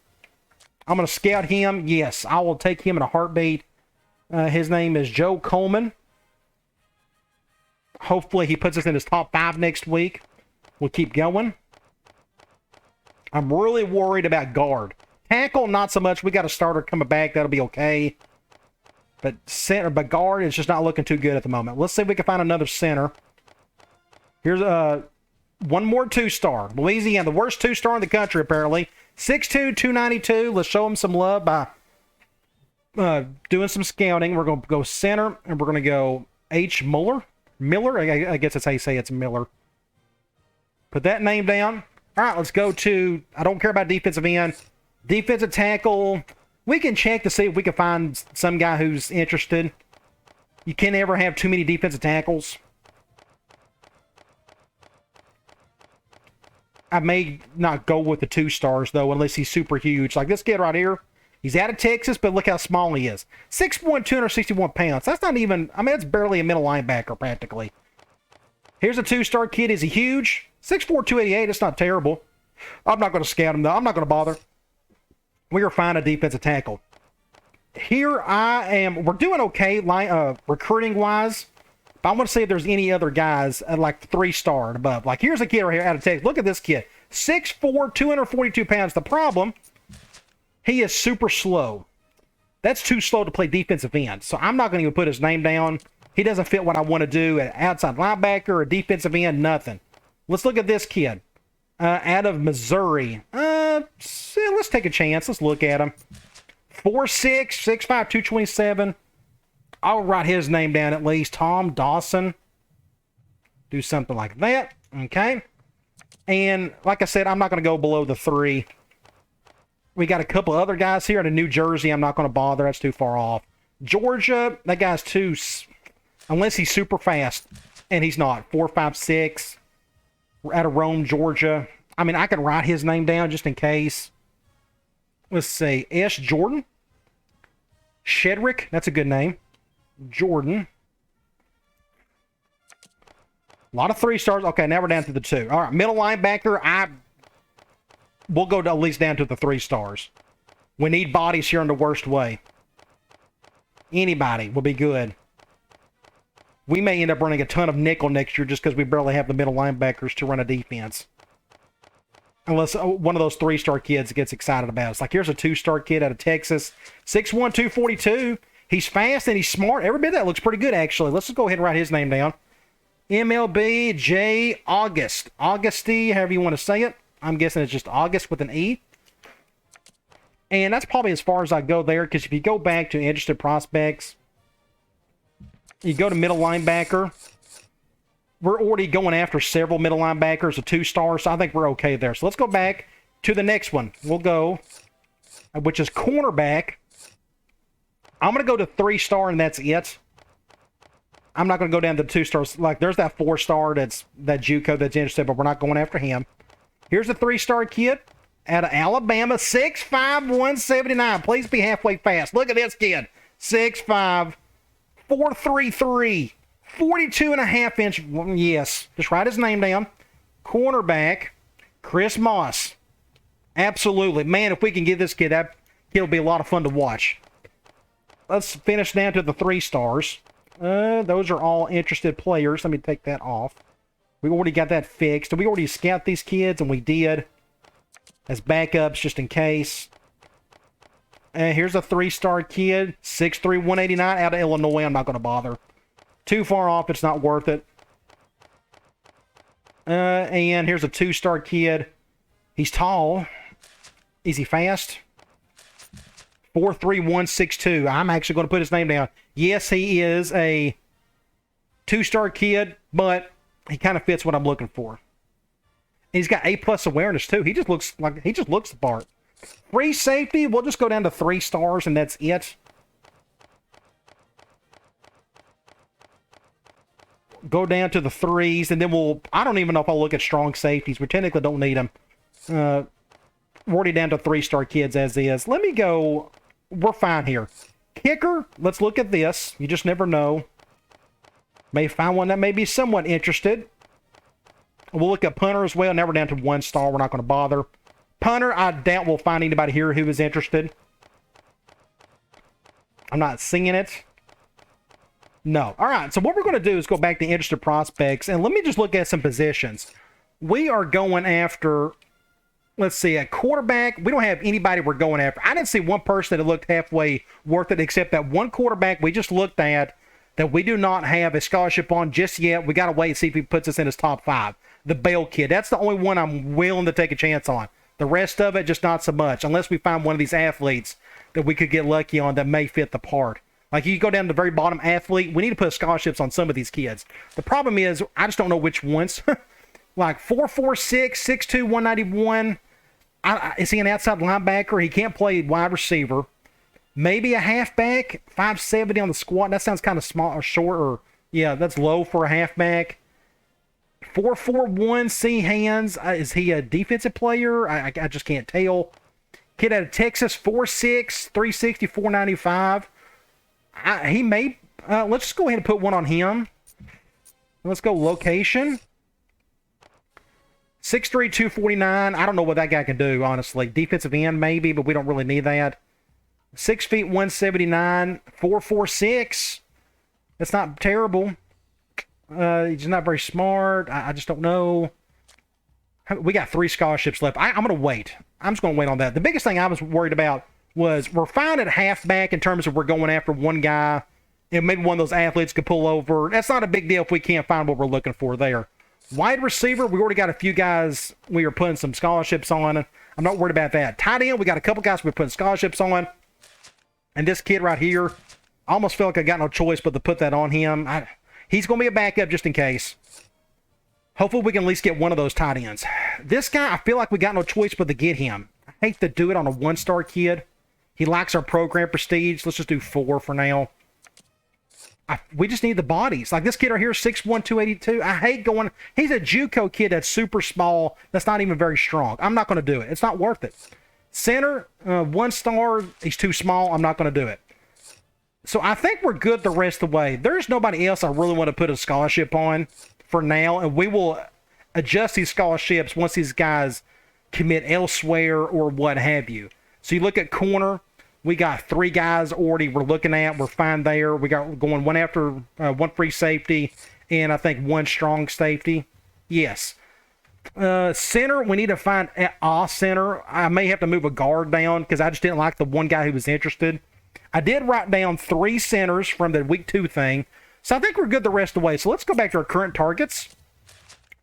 I'm going to scout him. Yes, I will take him in a heartbeat. His name is Joe Coleman. Hopefully he puts us in his top 5 next week. We'll keep going. I'm really worried about guard. Tackle, not so much. We got a starter coming back. That'll be okay. But center, but guard is just not looking too good at the moment. Let's see if we can find another center. Here's one more 2-star. Louisiana, the worst 2-star in the country, apparently. 6'2", 292. Let's show him some love by doing some scouting. We're going to go center, and we're going to go H. Miller. Miller? I guess that's how you say it's Miller. Put that name down. All right, let's go to, I don't care about defensive end. Defensive tackle. We can check to see if we can find some guy who's interested. You can never have too many defensive tackles. I may not go with the 2 stars, though, unless he's super huge. Like this kid right here. He's out of Texas, but look how small he is. 6'1", 261 pounds. That's not even, I mean, that's barely a middle linebacker, practically. Here's a 2-star kid. Is he huge? 6'4", 288. It's not terrible. I'm not going to scout him, though. I'm not going to bother. We are fine a defensive tackle. Here I am. We're doing okay recruiting-wise. But I want to see if there's any other guys at like 3-star and above. Like, here's a kid right here out of Texas. Look at this kid. 6'4", 242 pounds. The problem, he is super slow. That's too slow to play defensive end. So I'm not going to even put his name down. He doesn't fit what I want to do at outside linebacker or defensive end, nothing. Let's look at this kid. Out of Missouri. Let's take a chance. Let's look at him. 4'6", 6'5", 227. I'll write his name down at least. Tom Dawson. Do something like that. Okay. And like I said, I'm not going to go below the 3. We got a couple other guys here in New Jersey. I'm not going to bother. That's too far off. Georgia, that guy's too... Unless he's super fast. And he's not. 4'5'6". Out of Rome, Georgia. I mean, I can write his name down just in case. Let's see. S. Jordan. Shedrick. That's a good name. Jordan. A lot of 3 stars. Okay, now we're down to the 2. All right, middle linebacker. We'll go to at least down to the 3 stars. We need bodies here in the worst way. Anybody will be good. We may end up running a ton of nickel next year just because we barely have the middle linebackers to run a defense. Unless one of those 3-star kids gets excited about it. It's like, here's a 2-star kid out of Texas. 6'1", 242. He's fast and he's smart. Every bit of that looks pretty good, actually. Let's just go ahead and write his name down. MLB J. August. Augusty, however you want to say it. I'm guessing it's just August with an E. And that's probably as far as I go there, because if you go back to interested prospects, you go to middle linebacker. We're already going after several middle linebackers, a 2-star, so I think we're okay there. So let's go back to the next one. We'll go, which is cornerback. I'm going to go to 3-star, and that's it. I'm not going to go down to 2 stars. Like, there's that 4-star that's that JUCO that's interested, but we're not going after him. Here's a 3-star kid out of Alabama, 6'5", 179. Please be halfway fast. Look at this kid. 6'5", 433, 42.5-inch. Yes, just write his name down. Cornerback, Chris Moss. Absolutely. Man, if we can get this kid, he'll be a lot of fun to watch. Let's finish down to the 3 stars. Those are all interested players. Let me take that off. We already got that fixed. We already scout these kids, and we did. As backups, just in case. And here's a 3-star kid. 6'3", 189 out of Illinois. I'm not going to bother. Too far off. It's not worth it. And here's a 2-star kid. He's tall. Is he fast? 4'3", 162. I'm actually going to put his name down. Yes, he is a 2-star kid, but he kind of fits what I'm looking for. And he's got A+ awareness too. He just looks the part. Free safety, we'll just go down to 3 stars and that's it. Go down to the 3s, and then I don't even know if I'll look at strong safeties. We technically don't need them. We're already down to 3-star kids as is. Let me go. We're fine here. Kicker, let's look at this. You just never know. May find one that may be somewhat interested. We'll look at punter as well. Now we're down to 1 star. We're not going to bother. Punter, I doubt we'll find anybody here who is interested. I'm not seeing it. No. All right, so what we're going to do is go back to interested prospects, and let me just look at some positions. We are going after, let's see, a quarterback. We don't have anybody we're going after. I didn't see one person that looked halfway worth it except that one quarterback we just looked at that we do not have a scholarship on just yet. We got to wait and see if he puts us in his top 5. The Bell kid. That's the only one I'm willing to take a chance on. The rest of it, just not so much, unless we find one of these athletes that we could get lucky on that may fit the part. Like, you go down to the very bottom athlete, we need to put scholarships on some of these kids. The problem is, I just don't know which ones. Like 4'6", 6'2", 191. Is he an outside linebacker? He can't play wide receiver. Maybe a halfback, 570 on the squat. That sounds kind of small or short, or yeah, that's low for a halfback. 4'41", C hands. Is he a defensive player? I just can't tell. Kid out of Texas, 4'6", 360, 495. He may. Let's just go ahead and put one on him. Let's go location. 6'3", 249. I don't know what that guy can do, honestly. Defensive end, maybe, but we don't really need that. 6 feet, 179. 4'6". That's not terrible. He's not very smart. I just don't know. We got 3 scholarships left. I'm going to wait. I'm just going to wait on that. The biggest thing I was worried about was we're fine at halfback in terms of we're going after one guy, and maybe one of those athletes could pull over. That's not a big deal if we can't find what we're looking for there. Wide receiver, we already got a few guys we are putting some scholarships on. I'm not worried about that. Tight end, we got a couple guys we're putting scholarships on. And this kid right here, I almost feel like I got no choice but to put that on him. He's going to be a backup just in case. Hopefully we can at least get one of those tight ends. This guy, I feel like we got no choice but to get him. I hate to do it on a 1-star kid. He likes our program prestige. Let's just do 4 for now. We just need the bodies. Like this kid right here, 6'1", 282. I hate going. He's a JUCO kid that's super small. That's not even very strong. I'm not going to do it. It's not worth it. Center, 1-star. He's too small. I'm not going to do it. So I think we're good the rest of the way. There's nobody else I really want to put a scholarship on for now. And we will adjust these scholarships once these guys commit elsewhere or what have you. So you look at corner. We got 3 guys already we're looking at. We're fine there. We got going one after one free safety and I think 1 strong safety. Yes. Center, we need to find a center. I may have to move a guard down because I just didn't like the one guy who was interested. I did write down 3 centers from the week 2 thing. So I think we're good the rest of the way. So let's go back to our current targets.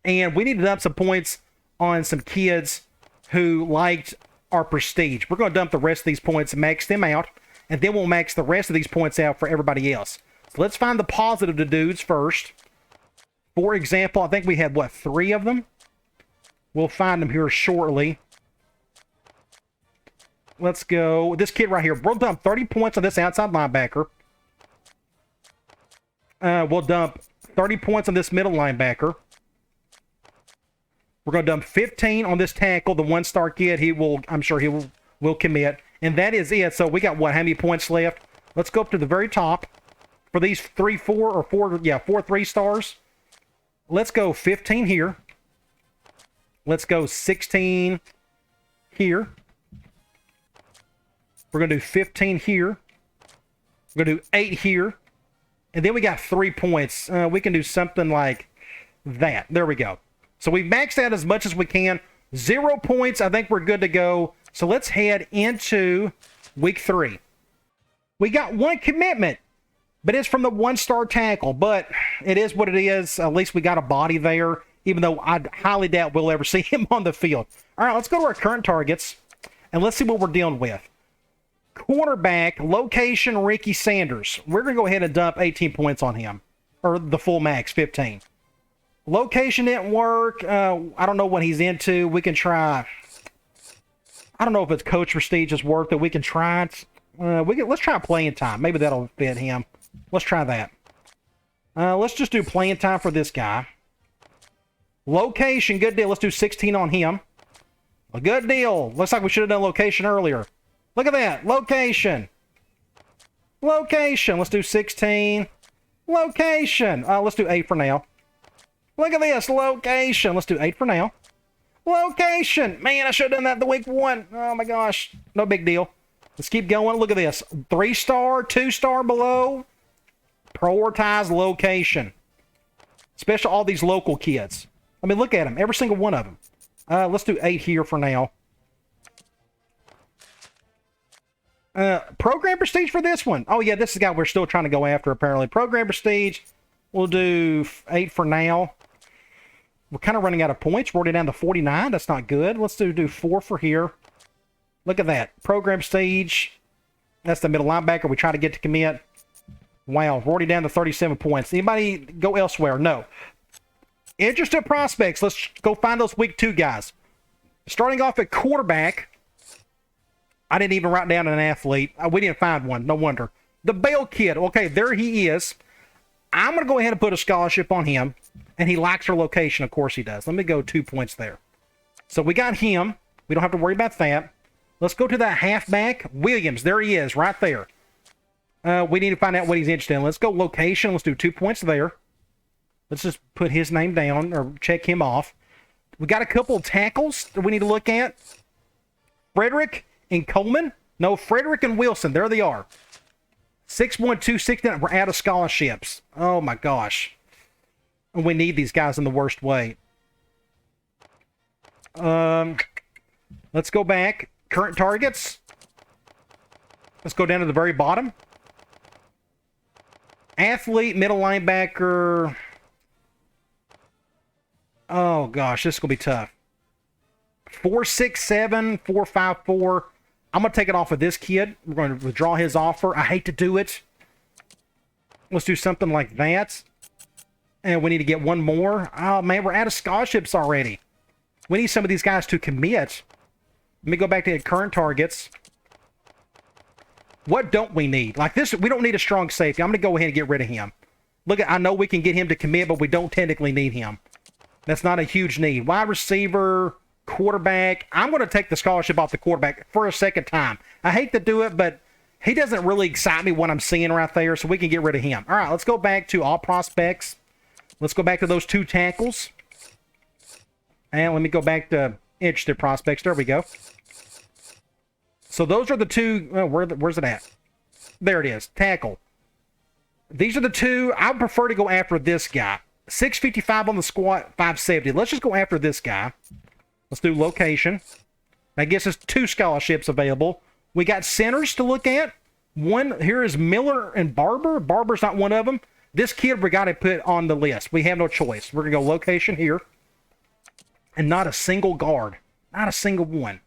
And we need to dump some points on some kids who liked our prestige. We're going to dump the rest of these points and max them out, and then we'll max the rest of these points out for everybody else. So let's find the positive to dudes first. For example, I think we had, 3 of them? We'll find them here shortly. Let's go. This kid right here. We'll dump 30 points on this outside linebacker. We'll dump 30 points on this middle linebacker. We're going to dump 15 on this tackle, the 1-star kid. I'm sure he will commit. And that is it. So we got how many points left? Let's go up to the very top. For these 4 3-stars. Let's go 15 here. Let's go 16 here. We're going to do 15 here. We're going to do 8 here. And then we got 3 points. We can do something like that. There we go. So we've maxed out as much as we can. 0 points. I think we're good to go. So let's head into week 3. We got 1 commitment, but it's from the 1-star tackle. But it is what it is. At least we got a body there, even though I highly doubt we'll ever see him on the field. All right, let's go to our current targets, and let's see what we're dealing with. Cornerback, location, Ricky Sanders. We're going to go ahead and dump 18 points on him, or the full max, 15. Location didn't work. I don't know what he's into. We can try. I don't know if it's coach prestige is worth it. We can try it. Let's try playing time. Maybe that'll fit him. Let's try that. Let's just do playing time for this guy. Location, good deal. Let's do 16 on him. A good deal. Looks like we should have done location earlier. Look at that. Location. Location. Let's do 16. Location. Let's do 8 for now. Look at this. Location. Let's do 8 for now. Location. Man, I should have done that the week 1. Oh, my gosh. No big deal. Let's keep going. Look at this. 3-star, 2-star below. Prioritize location. Especially all these local kids. I mean, look at them. Every single one of them. Let's do 8 here for now. Program prestige for this one. Oh, yeah, this is the guy we're still trying to go after, apparently. Program prestige. We'll do 8 for now. We're kind of running out of points. We're already down to 49. That's not good. Let's do 4 for here. Look at that. Program stage. That's the middle linebacker we try to get to commit. Wow, we're already down to 37 points. Anybody go elsewhere? No. Interested prospects. Let's go find those week 2 guys. Starting off at quarterback. I didn't even write down an athlete. We didn't find one. No wonder. The Bell kid. Okay, there he is. I'm going to go ahead and put a scholarship on him. And he likes our location. Of course he does. Let me go 2 points there. So we got him. We don't have to worry about that. Let's go to that halfback. Williams. There he is. Right there. We need to find out what he's interested in. Let's go location. Let's do 2 points there. Let's just put his name down or check him off. We got a couple of tackles that we need to look at. Frederick and Coleman. No, Frederick and Wilson. There they are. 6'1", 269. We're out of scholarships. Oh, my gosh. We need these guys in the worst way. Let's go back. Current targets. Let's go down to the very bottom. Athlete, middle linebacker. Oh, gosh. This is going to be tough. 4'6'7", 4'5'4". I'm going to take it off of this kid. We're going to withdraw his offer. I hate to do it. Let's do something like that. And we need to get one more. Oh, man, we're out of scholarships already. We need some of these guys to commit. Let me go back to current targets. What don't we need? Like this, we don't need a strong safety. I'm going to go ahead and get rid of him. Look, I know we can get him to commit, but we don't technically need him. That's not a huge need. Wide receiver, quarterback. I'm going to take the scholarship off the quarterback for a second time. I hate to do it, but he doesn't really excite me what I'm seeing right there, so we can get rid of him. All right, let's go back to all prospects. Let's go back to those 2 tackles. And let me go back to interested prospects. There we go. So those are the 2. Oh, where's it at? There it is. Tackle. These are the 2. I would prefer to go after this guy. 655 on the squat, 570. Let's just go after this guy. Let's do location. That gives us 2 scholarships available. We got centers to look at. One here is Miller and Barber. Barber's not one of them. This kid we got to put on the list. We have no choice. We're going to go location here. And not a single guard. Not a single one.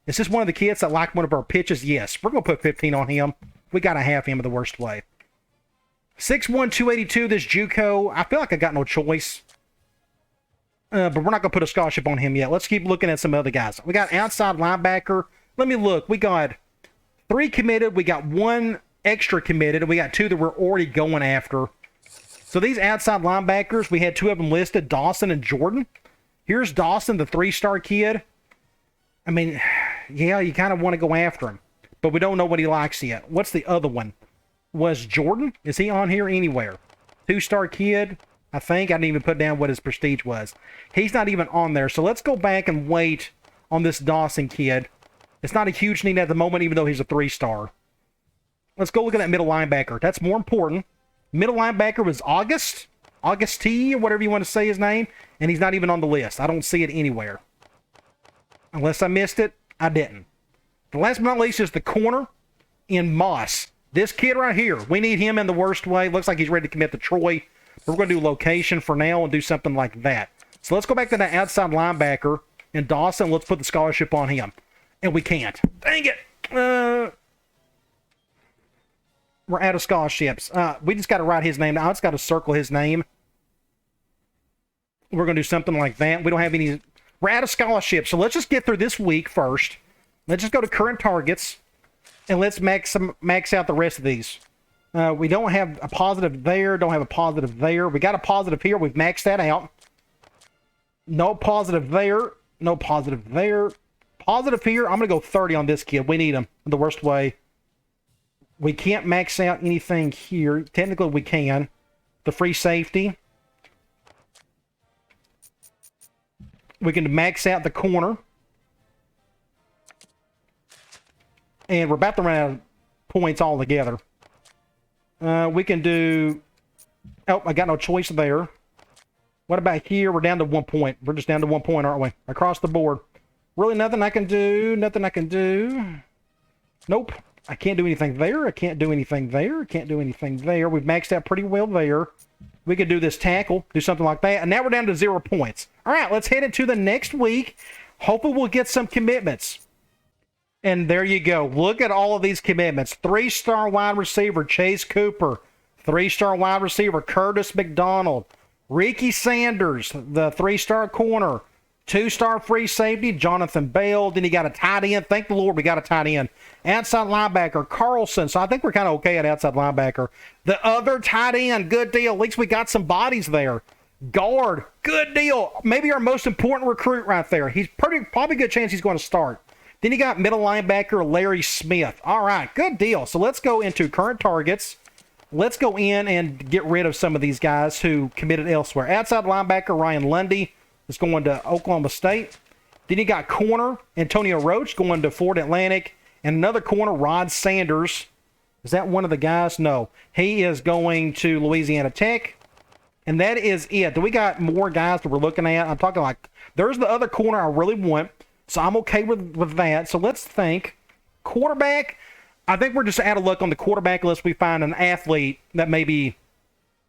Is this one of the kids that like one of our pitches? Yes. We're going to put 15 on him. We got to have him in the worst way. 6'1", 282, this JUCO. I feel like I got no choice. But we're not going to put a scholarship on him yet. Let's keep looking at some other guys. We got outside linebacker. Let me look. We got 3 committed. We got 1 extra committed. And we got 2 that we're already going after. So these outside linebackers, we had 2 of them listed, Dawson and Jordan. Here's Dawson, the 3-star kid. I mean, yeah, you kind of want to go after him. But we don't know what he likes yet. What's the other one? Was Jordan? Is he on here anywhere? 2-star kid, I think. I didn't even put down what his prestige was. He's not even on there. So let's go back and wait on this Dawson kid. It's not a huge need at the moment, even though he's a 3-star. Let's go look at that middle linebacker. That's more important. Middle linebacker was Augusty, or whatever you want to say his name. And he's not even on the list. I don't see it anywhere. Unless I missed it, I didn't. The last but not least is the corner in Moss. This kid right here, we need him in the worst way. Looks like he's ready to commit to Troy. We're going to do location for now and do something like that. So let's go back to that outside linebacker in Dawson. Let's put the scholarship on him. And we can't. Dang it. We're out of scholarships. We just got to write his name down. I just got to circle his name. We're going to do something like that. We don't have any. We're out of scholarships. So let's just get through this week first. Let's just go to current targets. And let's max out the rest of these. We don't have a positive there. Don't have a positive there. We got a positive here. We've maxed that out. No positive there. No positive there. Positive here. I'm going to go 30 on this kid. We need him in the worst way. We can't max out anything here. Technically, we can. The free safety. We can max out the corner. And we're about to run out of points altogether. We can do... Oh, I got no choice there. What about here? We're down to 1 point. We're just down to 1 point, aren't we? Across the board. Really nothing I can do. Nothing I can do. Nope. I can't do anything there. I can't do anything there. I can't do anything there. We've maxed out pretty well there. We could do this tackle, do something like that. And now we're down to 0 points. All right, let's head into the next week. Hopefully we'll get some commitments. And there you go. Look at all of these commitments. 3-star wide receiver, Chase Cooper. 3-star wide receiver, Curtis McDonald. Ricky Sanders, the 3-star corner. 2-star free safety, Jonathan Bell. Then you got a tight end. Thank the Lord we got a tight end. Outside linebacker, Carlson. So I think we're kind of okay at outside linebacker. The other tight end, good deal. At least we got some bodies there. Guard, good deal. Maybe our most important recruit right there. He's probably a good chance he's going to start. Then you got middle linebacker, Larry Smith. All right, good deal. So let's go into current targets. Let's go in and get rid of some of these guys who committed elsewhere. Outside linebacker, Ryan Lundy is going to Oklahoma State. Then you got corner, Antonio Roach going to Florida Atlantic. And another corner, Rod Sanders. Is that one of the guys? No. He is going to Louisiana Tech. And that is it. Do we got more guys that we're looking at? I'm talking like, there's the other corner I really want. So I'm okay with that. So let's think. Quarterback, I think we're just out of luck on the quarterback unless we find an athlete that may be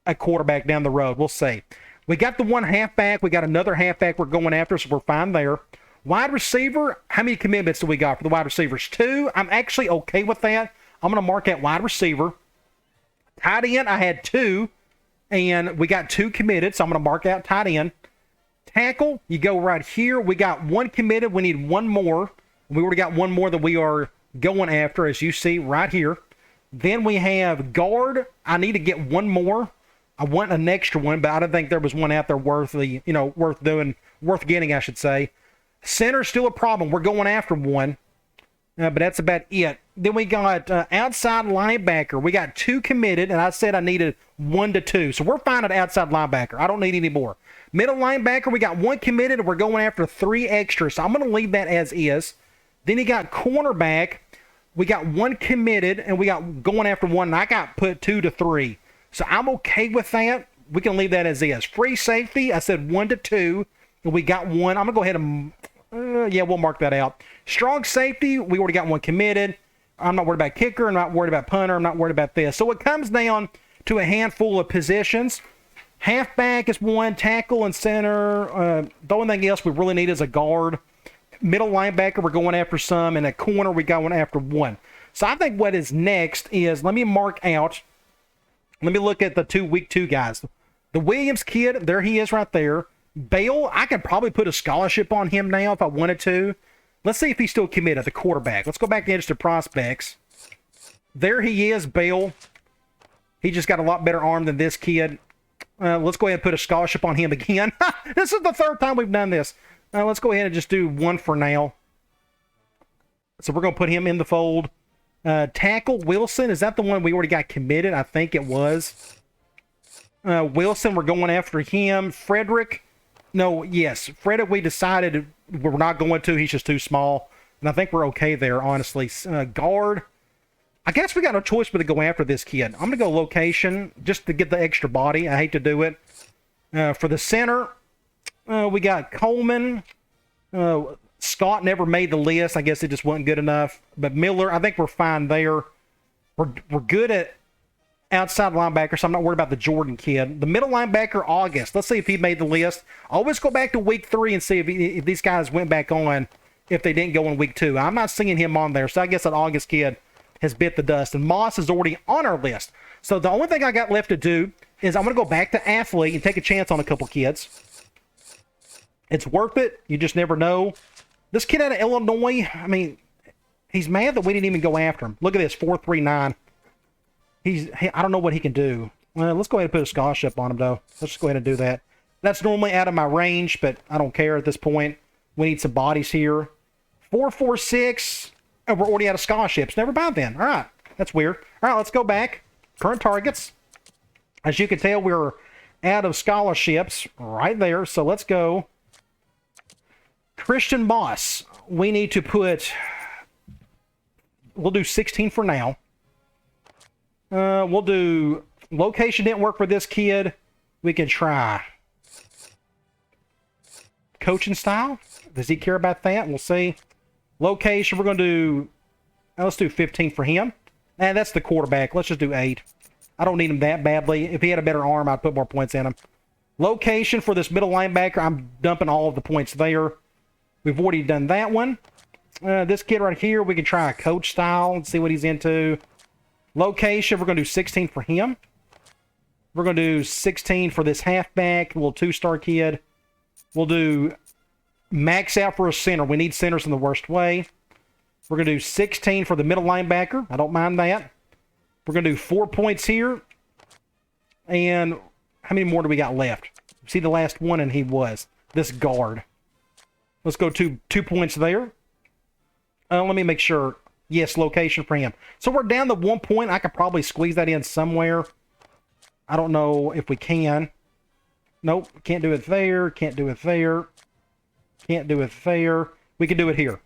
a quarterback down the road. We'll see. We got the one halfback. We got another halfback we're going after, so we're fine there. Wide receiver, how many commitments do we got for the wide receivers? 2. I'm actually okay with that. I'm going to mark out wide receiver. Tight end, I had 2, and we got 2 committed, so I'm going to mark out tight end. Tackle, you go right here. We got 1 committed. We need 1 more. We already got 1 more that we are going after, as you see right here. Then we have guard. I need to get 1 more. I want an extra one, but I don't think there was one out there worth getting, I should say. Center still a problem. We're going after 1, but that's about it. Then we got outside linebacker. We got 2 committed, and I said I needed 1 to 2. So we're fine at outside linebacker. I don't need any more. Middle linebacker, we got 1 committed, and we're going after 3 extras. So I'm going to leave that as is. Then you got cornerback. We got 1 committed, and we got going after 1, and I got put 2 to 3. So I'm okay with that. We can leave that as is. Free safety, I said 1 to 2. And we got 1. I'm going to go ahead and, we'll mark that out. Strong safety, we already got 1 committed. I'm not worried about kicker. I'm not worried about punter. I'm not worried about this. So it comes down to a handful of positions. Halfback is 1. Tackle and center. The only thing else we really need is a guard. Middle linebacker, we're going after some. And a corner, we're going after 1. So I think what is next is, let me mark out. Let me look at the 2 week 2 guys. The Williams kid, there he is right there. Bale, I could probably put a scholarship on him now if I wanted to. Let's see if he's still committed, the quarterback. Let's go back to edge to prospects. There he is, Bale. He just got a lot better arm than this kid. Let's go ahead and put a scholarship on him again. This is the 3rd time we've done this. Let's go ahead and just do 1 for now. So we're going to put him in the fold. Tackle, Wilson, is that the one we already got committed? I think it was. Wilson, we're going after him. Frederick, Frederick we decided we're not going to. He's just too small. And I think we're okay there, honestly. Guard, I guess we got no choice but to go after this kid. I'm going to go location just to get the extra body. I hate to do it. For the center, we got Coleman. Scott never made the list. I guess it just wasn't good enough. But Miller, I think we're fine there. We're good at outside linebacker, so I'm not worried about the Jordan kid. The middle linebacker, August. Let's see if he made the list. Always go back to week 3 and see if these guys went back on, if they didn't go in week 2. I'm not seeing him on there, so I guess that August kid has bit the dust. And Moss is already on our list. So the only thing I got left to do is I'm going to go back to athlete and take a chance on a couple kids. It's worth it. You just never know. This kid out of Illinois, I mean, he's mad that we didn't even go after him. Look at this, 4.39. I don't know what he can do. Well, let's go ahead and put a scholarship on him, though. Let's just go ahead and do that. That's normally out of my range, but I don't care at this point. We need some bodies here. 4.46, and we're already out of scholarships. Never mind then. All right, that's weird. All right, let's go back. Current targets. As you can tell, we're out of scholarships right there, so let's go. Christian Moss, we need to put, we'll do 16 for now. We'll do location didn't work for this kid. We can try coaching style. Does he care about that? We'll see. Location, we're going to do... let's do 15 for him. That's the quarterback. Let's just do 8. I don't need him that badly. If he had a better arm, I'd put more points in him. Location for this middle linebacker, I'm dumping all of the points there. We've already done that one. This kid right here, we can try a coach style and see what he's into. Location, we're going to do 16 for him. We're going to do 16 for this halfback, little 2-star kid. We'll do max out for a center. We need centers in the worst way. We're going to do 16 for the middle linebacker. I don't mind that. We're going to do 4 points here. And how many more do we got left? See the last one, and he was. This guard. Let's go to 2 points there. Let me make sure. Yes, location for him. So we're down to 1 point. I could probably squeeze that in somewhere. I don't know if we can. Nope. Can't do it there. Can't do it there. Can't do it there. We can do it here.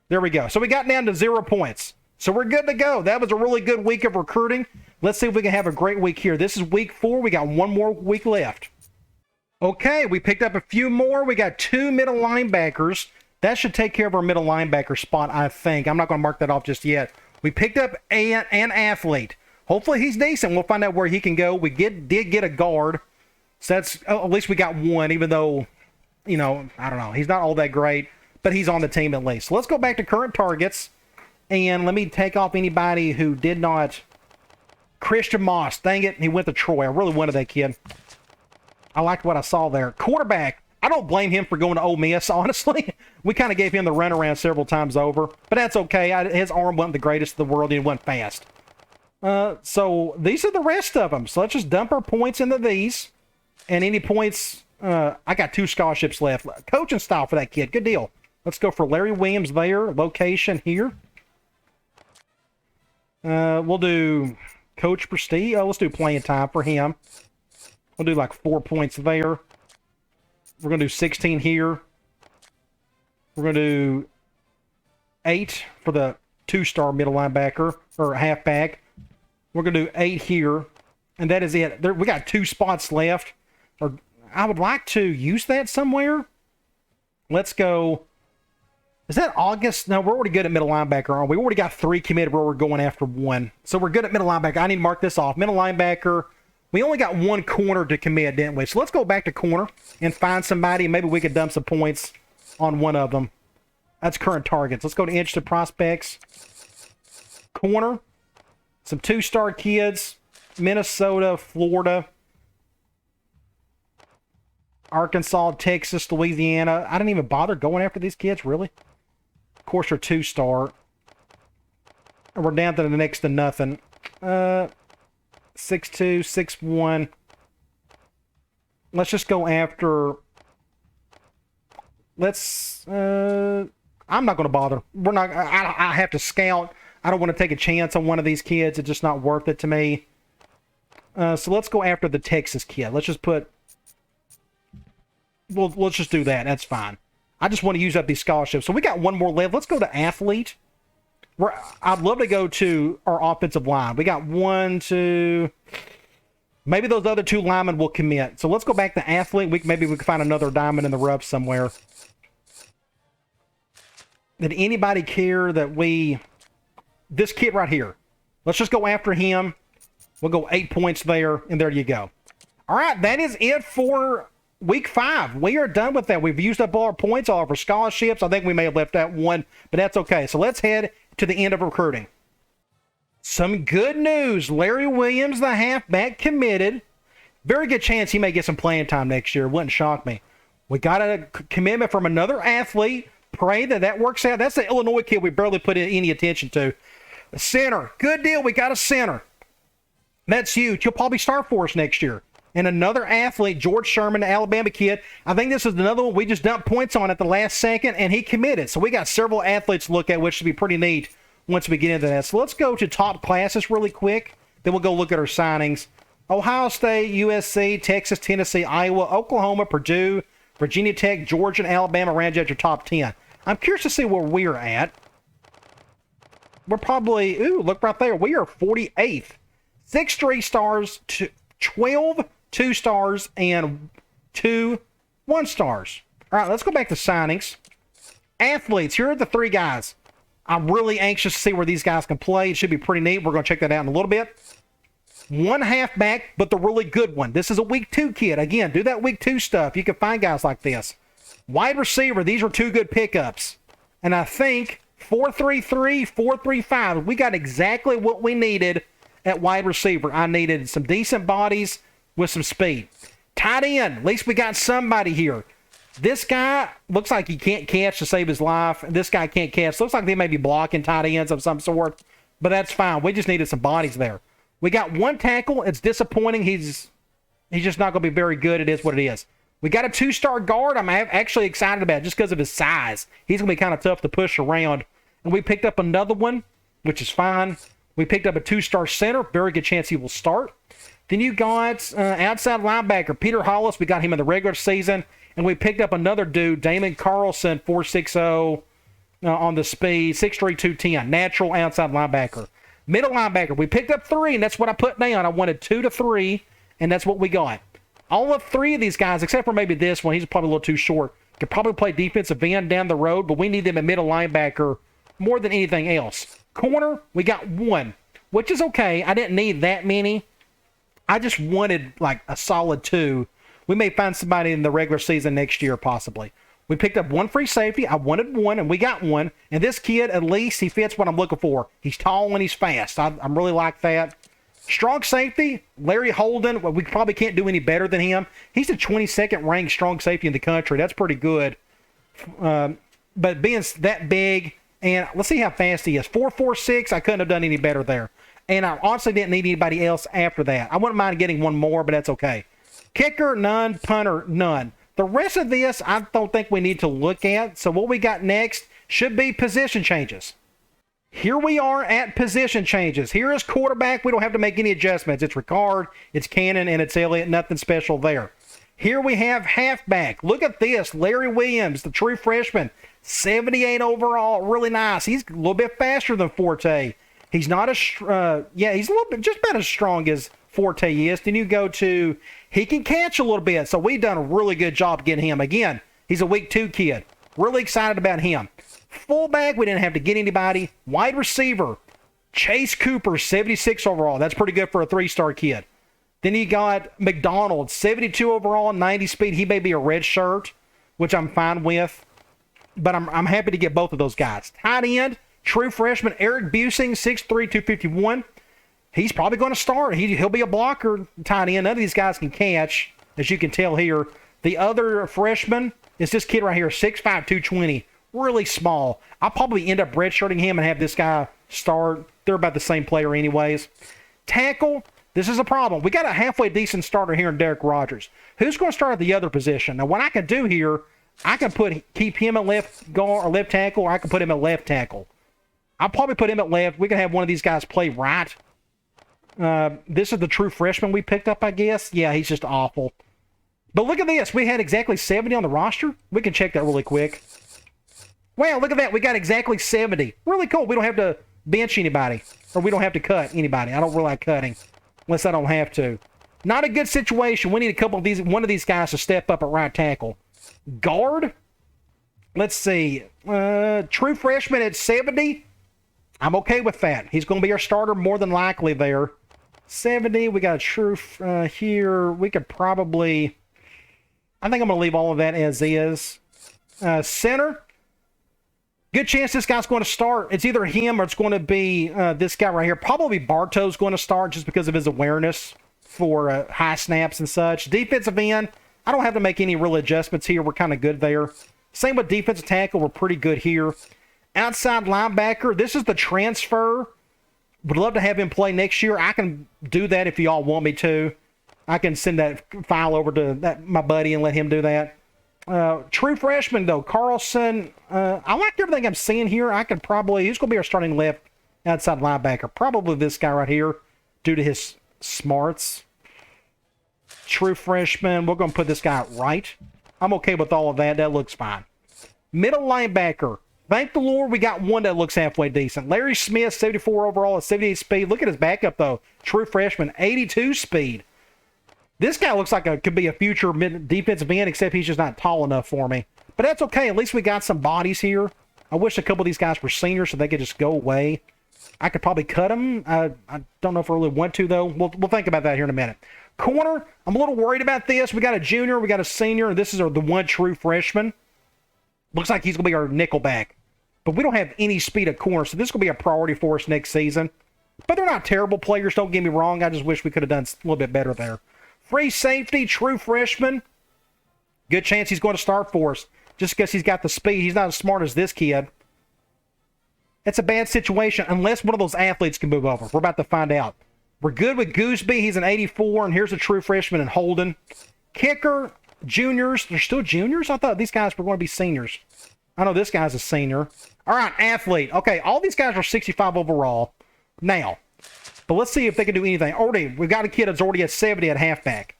There we go. So we got down to 0 points. So we're good to go. That was a really good week of recruiting. Let's see if we can have a great week here. This is week 4. We got 1 more week left. Okay, we picked up a few more. We got 2 middle linebackers. That should take care of our middle linebacker spot, I think. I'm not going to mark that off just yet. We picked up an athlete. Hopefully he's decent. We'll find out where he can go. We did get a guard. So that's, at least we got one, even though, I don't know. He's not all that great, but he's on the team at least. So let's go back to current targets. And let me take off anybody who did not. Christian Moss. Dang it. He went to Troy. I really wanted that kid. I liked what I saw there. Quarterback. I don't blame him for going to Ole Miss, honestly. We kind of gave him the runaround several times over. But that's okay. His arm wasn't the greatest in the world. He went fast. So these are the rest of them. So let's just dump our points into these. And any points... I got 2 scholarships left. Coaching style for that kid. Good deal. Let's go for Larry Williams there. Location here. We'll do Coach Prestige. Let's do playing time for him. We'll do like 4 points there. We're going to do 16 here. We're going to do 8 for the 2-star middle linebacker or halfback. We're going to do 8 here. And that is it. We got 2 spots left. Or I would like to use that somewhere. Let's go. Is that August? No, we're already good at middle linebacker, aren't we? We already got 3 committed where we're going after 1. So we're good at middle linebacker. I need to mark this off. Middle linebacker. We only got 1 corner to commit, didn't we? So let's go back to corner and find somebody. Maybe we could dump some points on one of them. That's current targets. Let's go to interested prospects. Corner. Some 2-star kids. Minnesota, Florida, Arkansas, Texas, Louisiana. I didn't even bother going after these kids, really. Of course, they're 2-star. And we're down to the next to nothing. 6'2", 6'1". Let's just go after... I'm not going to bother. We're not. I have to scout. I don't want to take a chance on one of these kids. It's just not worth it to me. So let's go after the Texas kid. Let's just put... Well, let's just do that. That's fine. I just want to use up these scholarships. So we got 1 more left. Let's go to athlete. I'd love to go to our offensive line. We got 1, 2... Maybe those other 2 linemen will commit. So let's go back to athlete. Maybe we can find another diamond in the rough somewhere. Did anybody care that we... This kid right here. Let's just go after him. We'll go 8 points there, and there you go. All right, that is it for week 5. We are done with that. We've used up all our points, all of our scholarships. I think we may have left out one, but that's okay. So let's head to the end of recruiting. Some good news. Larry Williams, the halfback, committed. Very good chance he may get some playing time next year. Wouldn't shock me. We got a commitment from another athlete. Pray that works out. That's the Illinois kid we barely put any attention to. A center. Good deal. We got a center. That's huge. He'll probably start for us next year. And another athlete, George Sherman, the Alabama kid. I think this is another one we just dumped points on at the last second, and he committed. So we got several athletes to look at, which should be pretty neat once we get into that. So let's go to top classes really quick. Then we'll go look at our signings. Ohio State, USC, Texas, Tennessee, Iowa, Oklahoma, Purdue, Virginia Tech, Georgia, and Alabama round out your top 10. I'm curious to see where we're at. We're probably, look right there. We are 48th. 6 3-stars, 12 2-stars, and 2 1-stars. All right, let's go back to signings. Athletes, here are the 3 guys. I'm really anxious to see where these guys can play. It should be pretty neat. We're going to check that out in a little bit. 1 halfback, but the really good one. This is a week 2 kid. Again, do that week 2 stuff. You can find guys like this. Wide receiver, these are 2 good pickups. And I think 4-3-3, 4-3-5, we got exactly what we needed at wide receiver. I needed some decent bodies with some speed. Tight end, at least we got somebody here. This guy looks like he can't catch to save his life. This guy can't catch. Looks like they may be blocking tight ends of some sort, but that's fine. We just needed some bodies there. We got 1 tackle. It's disappointing. He's just not going to be very good. It is what it is. We got a 2-star guard. I'm actually excited about it just because of his size. He's going to be kind of tough to push around. And we picked up another one, which is fine. We picked up a 2-star center. Very good chance he will start. Then you got outside linebacker, Peter Hollis. We got him in the regular season. And we picked up another dude, Damon Carlson, 4.60 on the speed, 6'3", 210, natural outside linebacker. Middle linebacker, we picked up 3, and that's what I put down. I wanted 2 to 3, and that's what we got. All of 3 of these guys, except for maybe this one, he's probably a little too short, could probably play defensive end down the road, but we need them at middle linebacker more than anything else. Corner, we got 1, which is okay. I didn't need that many. I just wanted like a solid 2. We may find somebody in the regular season next year, possibly. We picked up 1 free safety. I wanted 1, and we got 1. And this kid, at least, he fits what I'm looking for. He's tall and he's fast. I really like that. Strong safety, Larry Holden. Well, we probably can't do any better than him. He's the 22nd ranked strong safety in the country. That's pretty good. But being that big, and let's see how fast he is. 4.46, I couldn't have done any better there. And I honestly didn't need anybody else after that. I wouldn't mind getting 1 more, but that's okay. Kicker, none. Punter, none. The rest of this, I don't think we need to look at. So what we got next should be position changes. Here we are at position changes. Here is quarterback. We don't have to make any adjustments. It's Ricard, it's Cannon, and it's Elliott. Nothing special there. Here we have halfback. Look at this. Larry Williams, the true freshman, 78 overall. Really nice. He's a little bit faster than Forte. He's not as, he's a little bit, just about as strong as Forte is. Then you go to, he can catch a little bit. So we've done a really good job getting him. Again, he's a week 2 kid. Really excited about him. Fullback, we didn't have to get anybody. Wide receiver, Chase Cooper, 76 overall. That's pretty good for a 3-star kid. Then you got McDonald, 72 overall, 90 speed. He may be a red shirt, which I'm fine with. But I'm happy to get both of those guys. Tight end, true freshman, Eric Busing, 6'3", 251. He's probably going to start. He'll be a blocker, tight end. None of these guys can catch, as you can tell here. The other freshman is this kid right here, 6'5", 220. Really small. I'll probably end up redshirting him and have this guy start. They're about the same player anyways. Tackle, this is a problem. We got a halfway decent starter here in Derek Rogers. Who's going to start at the other position? Now, what I can do here, I can keep him at left guard or left tackle, or I can put him at left tackle. I'll probably put him at left. We can have one of these guys play right. This is the true freshman we picked up, I guess. Yeah, he's just awful. But look at this. We had exactly 70 on the roster. We can check that really quick. Wow, look at that. We got exactly 70. Really cool. We don't have to bench anybody, or we don't have to cut anybody. I don't really like cutting unless I don't have to. Not a good situation. We need one of these guys to step up at right tackle. Guard, let's see. True freshman at 70. I'm okay with that. He's going to be our starter more than likely there. 70. We got a true here. We could probably, I think I'm going to leave all of that as is. Center. Good chance this guy's going to start. It's either him or it's going to be this guy right here. Probably Bartow's going to start just because of his awareness for high snaps and such. Defensive end, I don't have to make any real adjustments here. We're kind of good there. Same with defensive tackle. We're pretty good here. Outside linebacker, this is the transfer. Would love to have him play next year. I can do that if y'all want me to. I can send that file over to my buddy and let him do that. True freshman, though, Carlson. I like everything I'm seeing here. He's going to be our starting left outside linebacker. Probably this guy right here due to his smarts. True freshman. We're going to put this guy right. I'm okay with all of that. That looks fine. Middle linebacker. Thank the Lord we got one that looks halfway decent. Larry Smith, 74 overall at 78 speed. Look at his backup, though. True freshman, 82 speed. This guy looks like could be a future defensive end, except he's just not tall enough for me. But that's okay. At least we got some bodies here. I wish a couple of these guys were seniors so they could just go away. I could probably cut them. I don't know if I really want to, though. We'll think about that here in a minute. Corner, I'm a little worried about this. We got a junior, we got a senior, and this is the one true freshman. Looks like he's going to be our nickel back. But we don't have any speed at corner, so this is going to be a priority for us next season. But they're not terrible players, don't get me wrong. I just wish we could have done a little bit better there. Free safety, true freshman. Good chance he's going to start for us just because he's got the speed. He's not as smart as this kid. It's a bad situation unless one of those athletes can move over. We're about to find out. We're good with Gooseby. He's an 84, and here's a true freshman in Holden. Kicker, juniors. They're still juniors? I thought these guys were going to be seniors. I know this guy's a senior. All right, athlete. Okay, all these guys are 65 overall now. But let's see if they can do anything. We've got a kid that's already at 70 at halfback.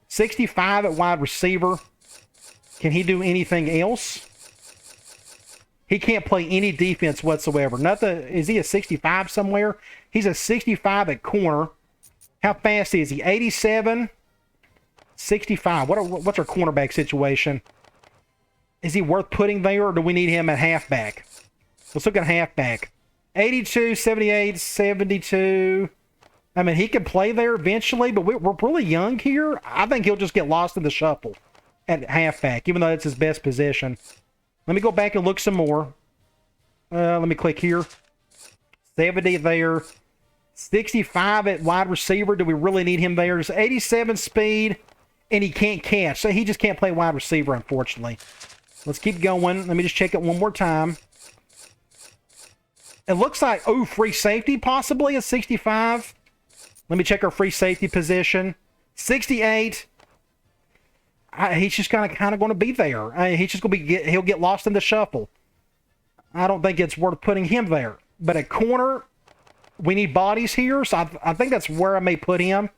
65 at wide receiver. Can he do anything else? He can't play any defense whatsoever. Nothing. Is he a 65 somewhere? He's a 65 at corner. How fast is he? 87, 65. What's our cornerback situation? Is he worth putting there, or do we need him at halfback? Let's look at halfback. 82, 78, 72. I mean, he can play there eventually, but we're really young here. I think he'll just get lost in the shuffle at halfback, even though that's his best position. Let me go back and look some more. Let me click here. 70 there. 65 at wide receiver. Do we really need him there? There's 87 speed, and he can't catch. So he just can't play wide receiver, unfortunately. Let's keep going. Let me just check it one more time. It looks like, free safety possibly at 65. Let me check our free safety position. 68. He's just kind of going to be there. He's just going to be. He'll get lost in the shuffle. I don't think it's worth putting him there. But at corner, we need bodies here, so I think that's where I may put him.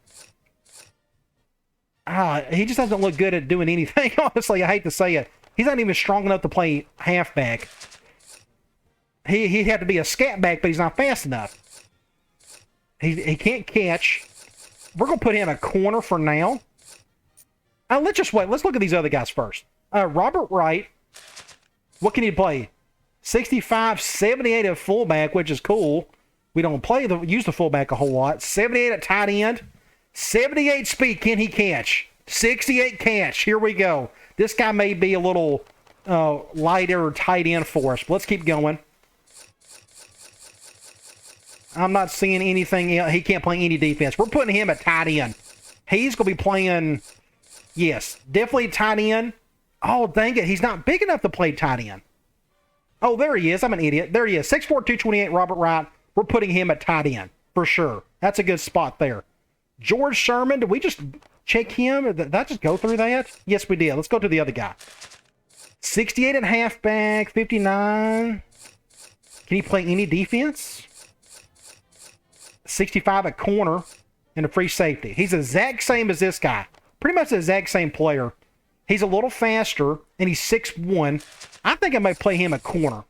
He just doesn't look good at doing anything. Honestly, I hate to say it. He's not even strong enough to play halfback. He'd have to be a scat back, but he's not fast enough. He can't catch. We're going to put him at corner for now. Let's just wait. Let's look at these other guys first. Robert Wright. What can he play? 65, 78 at fullback, which is cool. We don't use the fullback a whole lot. 78 at tight end. 78 speed. Can he catch? 68 catch. Here we go. This guy may be a little lighter tight end for us. But let's keep going. I'm not seeing anything else. He can't play any defense. We're putting him at tight end. He's going to be playing, yes, definitely tight end. Oh, dang it. He's not big enough to play tight end. Oh, there he is. I'm an idiot. There he is. 6'4", 228, Robert Wright. We're putting him at tight end for sure. That's a good spot there. George Sherman, did we just check him? Did I just go through that? Yes, we did. Let's go to the other guy. 68 at halfback, 59. Can he play any defense? 65 at corner and a free safety. He's the exact same as this guy. Pretty much the exact same player. He's a little faster, and he's 6'1". I think I might play him at corner.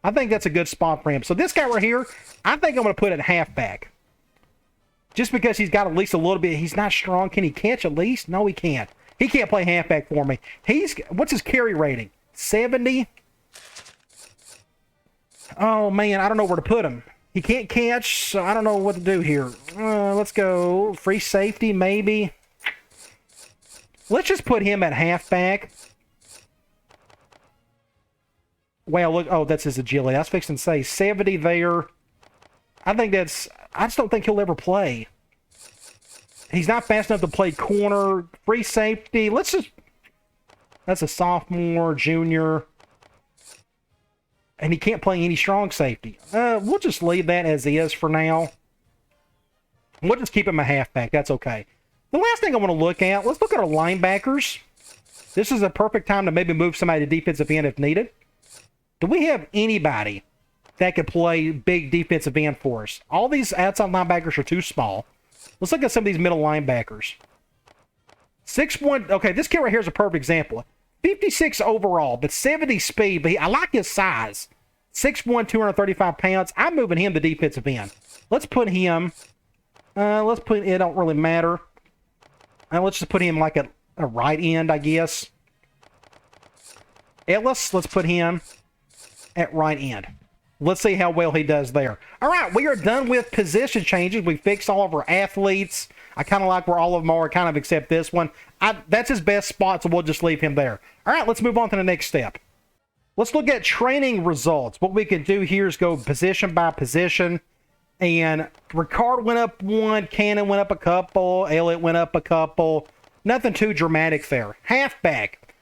I think that's a good spot for him. So this guy right here, I think I'm going to put at halfback. Just because he's got at least a little bit. He's not strong. Can he catch at least? No, he can't. He can't play halfback for me. What's his carry rating? 70? Oh, man, I don't know where to put him. He can't catch, so I don't know what to do here. Let's go free safety, maybe. Let's just put him at halfback. Well, look. Oh, that's his agility. I was fixing to say 70 there. I just don't think he'll ever play. He's not fast enough to play corner. Free safety. That's a sophomore, junior. And he can't play any strong safety. We'll just leave that as is for now. We'll just keep him a halfback. That's okay. The last thing I want to look at, let's look at our linebackers. This is a perfect time to maybe move somebody to defensive end if needed. Do we have anybody that could play big defensive end for us? All these outside linebackers are too small. Let's look at some of these middle linebackers. 6'1". Okay, this kid right here is a perfect example. 56 overall, but 70 speed. But I like his size. 6'1", 235 pounds. I'm moving him to defensive end. Let's put him, it don't really matter. Let's just put him like a right end, I guess. Ellis, let's put him at right end. Let's see how well he does there. All right, we are done with position changes. We fixed all of our athletes. I kind of like where all of them are. I kind of accept this one. That's his best spot, so we'll just leave him there. All right, let's move on to the next step. Let's look at training results. What we can do here is go position by position. And Ricard went up 1, Cannon went up a couple, Elliott went up a couple. Nothing too dramatic there. Halfback.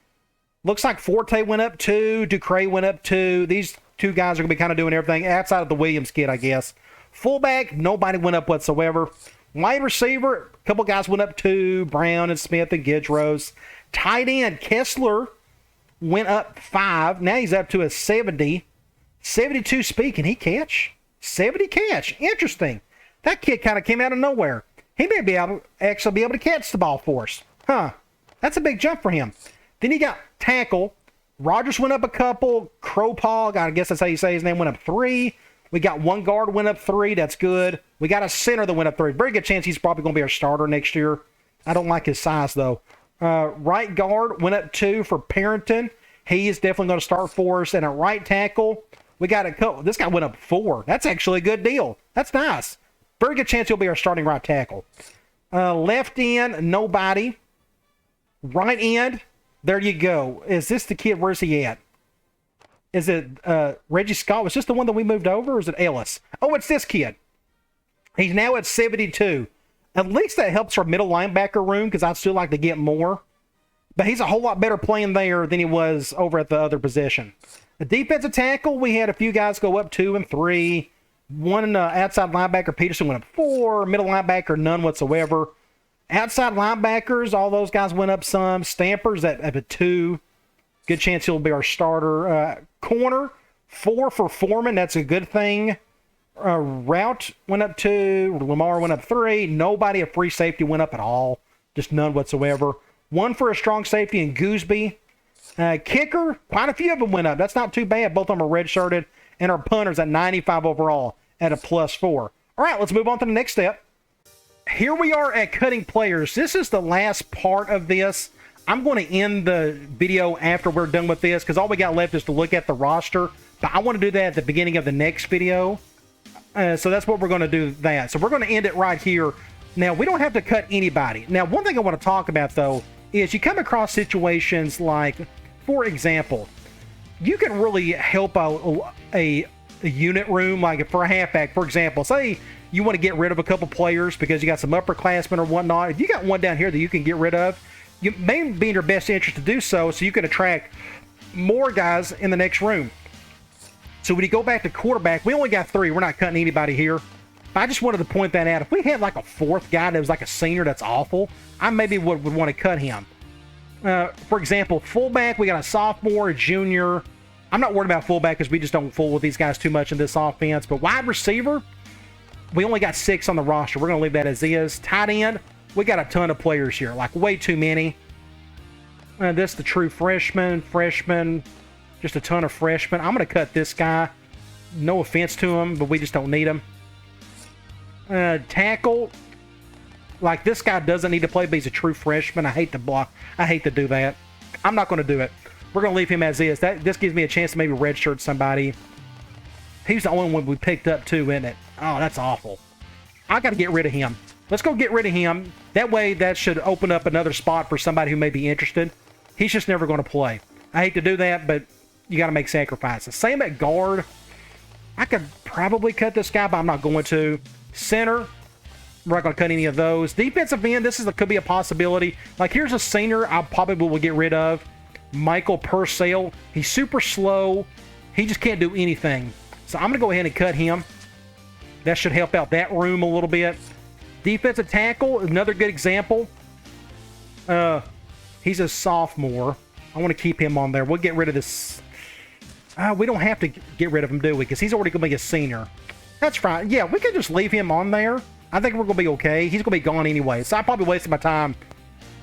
Looks like Forte went up 2, Ducray went up 2. These two guys are going to be kind of doing everything outside of the Williams kid, I guess. Fullback, nobody went up whatsoever. Wide receiver, a couple guys went up 2, Brown and Smith and Gidros. Tight end, Kessler went up 5. Now he's up to a 70. 72 speed. Can he catch? 70 catch. Interesting. That kid kind of came out of nowhere. He may be able to catch the ball for us. Huh. That's a big jump for him. Then he got tackle. Rogers went up a couple. Cropog, I guess that's how you say his name, went up 3. We got one guard went up 3. That's good. We got a center that went up 3. Very good chance he's probably going to be our starter next year. I don't like his size, though. Right guard went up 2 for Parrington. He is definitely going to start for us. And a right tackle, we got a couple. This guy went up 4. That's actually a good deal. That's nice. Very good chance he'll be our starting right tackle. Left end, nobody. Right end, there you go. Is this the kid? Where's he at? Is it Reggie Scott? Was this the one that we moved over, or is it Ellis? Oh, it's this kid. He's now at 72. At least that helps our middle linebacker room, because I'd still like to get more. But he's a whole lot better playing there than he was over at the other position. The defensive tackle, we had a few guys go up 2 and 3. One outside linebacker, Peterson, went up 4. Middle linebacker, none whatsoever. Outside linebackers, all those guys went up some. Stampers at a 2. Good chance he'll be our starter. Corner, 4 for Foreman. That's a good thing. Route went up 2. Lamar went up 3. Nobody at free safety went up at all. Just none whatsoever. 1 for a strong safety in Gooseby. Kicker, quite a few of them went up. That's not too bad. Both of them are redshirted. And our punters at 95 overall at a +4. All right, let's move on to the next step. Here we are at cutting players. This is the last part of this. I'm going to end the video after we're done with this, because all we got left is to look at the roster. But I want to do that at the beginning of the next video. So that's what we're going to do that. So we're going to end it right here. Now, we don't have to cut anybody. Now, one thing I want to talk about, though, is you come across situations like, for example, you can really help a unit room, like for a halfback, for example. Say you want to get rid of a couple players because you got some upperclassmen or whatnot. If you got one down here that you can get rid of, you may be in your best interest to do so you can attract more guys in the next room. So when you go back to quarterback, we only got 3. We're not cutting anybody here. I just wanted to point that out. If we had like a 4th guy that was like a senior that's awful, I maybe would want to cut him. For example, fullback, we got a sophomore, a junior. I'm not worried about fullback because we just don't fool with these guys too much in this offense. But wide receiver, we only got 6 on the roster. We're going to leave that as is. Tight end, we got a ton of players here, like way too many. This is the true freshman, just a ton of freshmen. I'm going to cut this guy. No offense to him, but we just don't need him. Tackle, like this guy doesn't need to play, but he's a true freshman. I hate to block. I hate to do that. I'm not going to do it. We're going to leave him as is. This gives me a chance to maybe redshirt somebody. He's the only one we picked up too, isn't it? Oh, that's awful. I got to get rid of him. Let's go get rid of him. That way, that should open up another spot for somebody who may be interested. He's just never going to play. I hate to do that, but you got to make sacrifices. Same at guard. I could probably cut this guy, but I'm not going to. Center, we're not going to cut any of those. Defensive end, could be a possibility. Like, here's a senior I probably will get rid of. Michael Purcell. He's super slow. He just can't do anything. So I'm going to go ahead and cut him. That should help out that room a little bit. Defensive tackle, another good example. He's a sophomore. I want to keep him on there. We'll get rid of this. We don't have to get rid of him, do we? Because he's already going to be a senior. That's fine. Yeah, we could just leave him on there. I think we're going to be okay. He's going to be gone anyway. So I probably wasted my time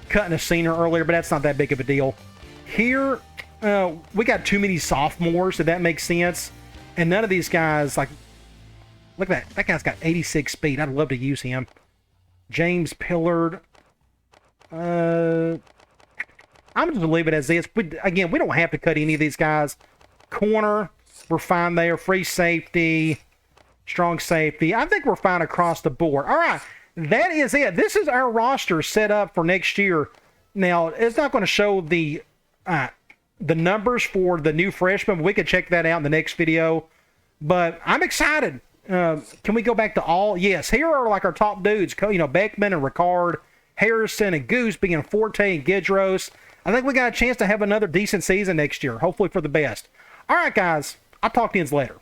cutting a senior earlier, but that's not that big of a deal. Here, we got too many sophomores, if that makes sense. And none of these guys, like, look at that. That guy's got 86 speed. I'd love to use him. James Pillard. I'm just going to leave it as is. But again, we don't have to cut any of these guys. Corner, we're fine there. Free safety, strong safety. I think we're fine across the board. All right, that is it. This is our roster set up for next year. Now, it's not going to show the numbers for the new freshmen. We could check that out in the next video. But I'm excited. Can we go back to all? Yes, here are like our top dudes. Beckman and Ricard, Harrison and Goose being Forte and Gidros. I think we got a chance to have another decent season next year, hopefully for the best. All right, guys, I'll talk to you later.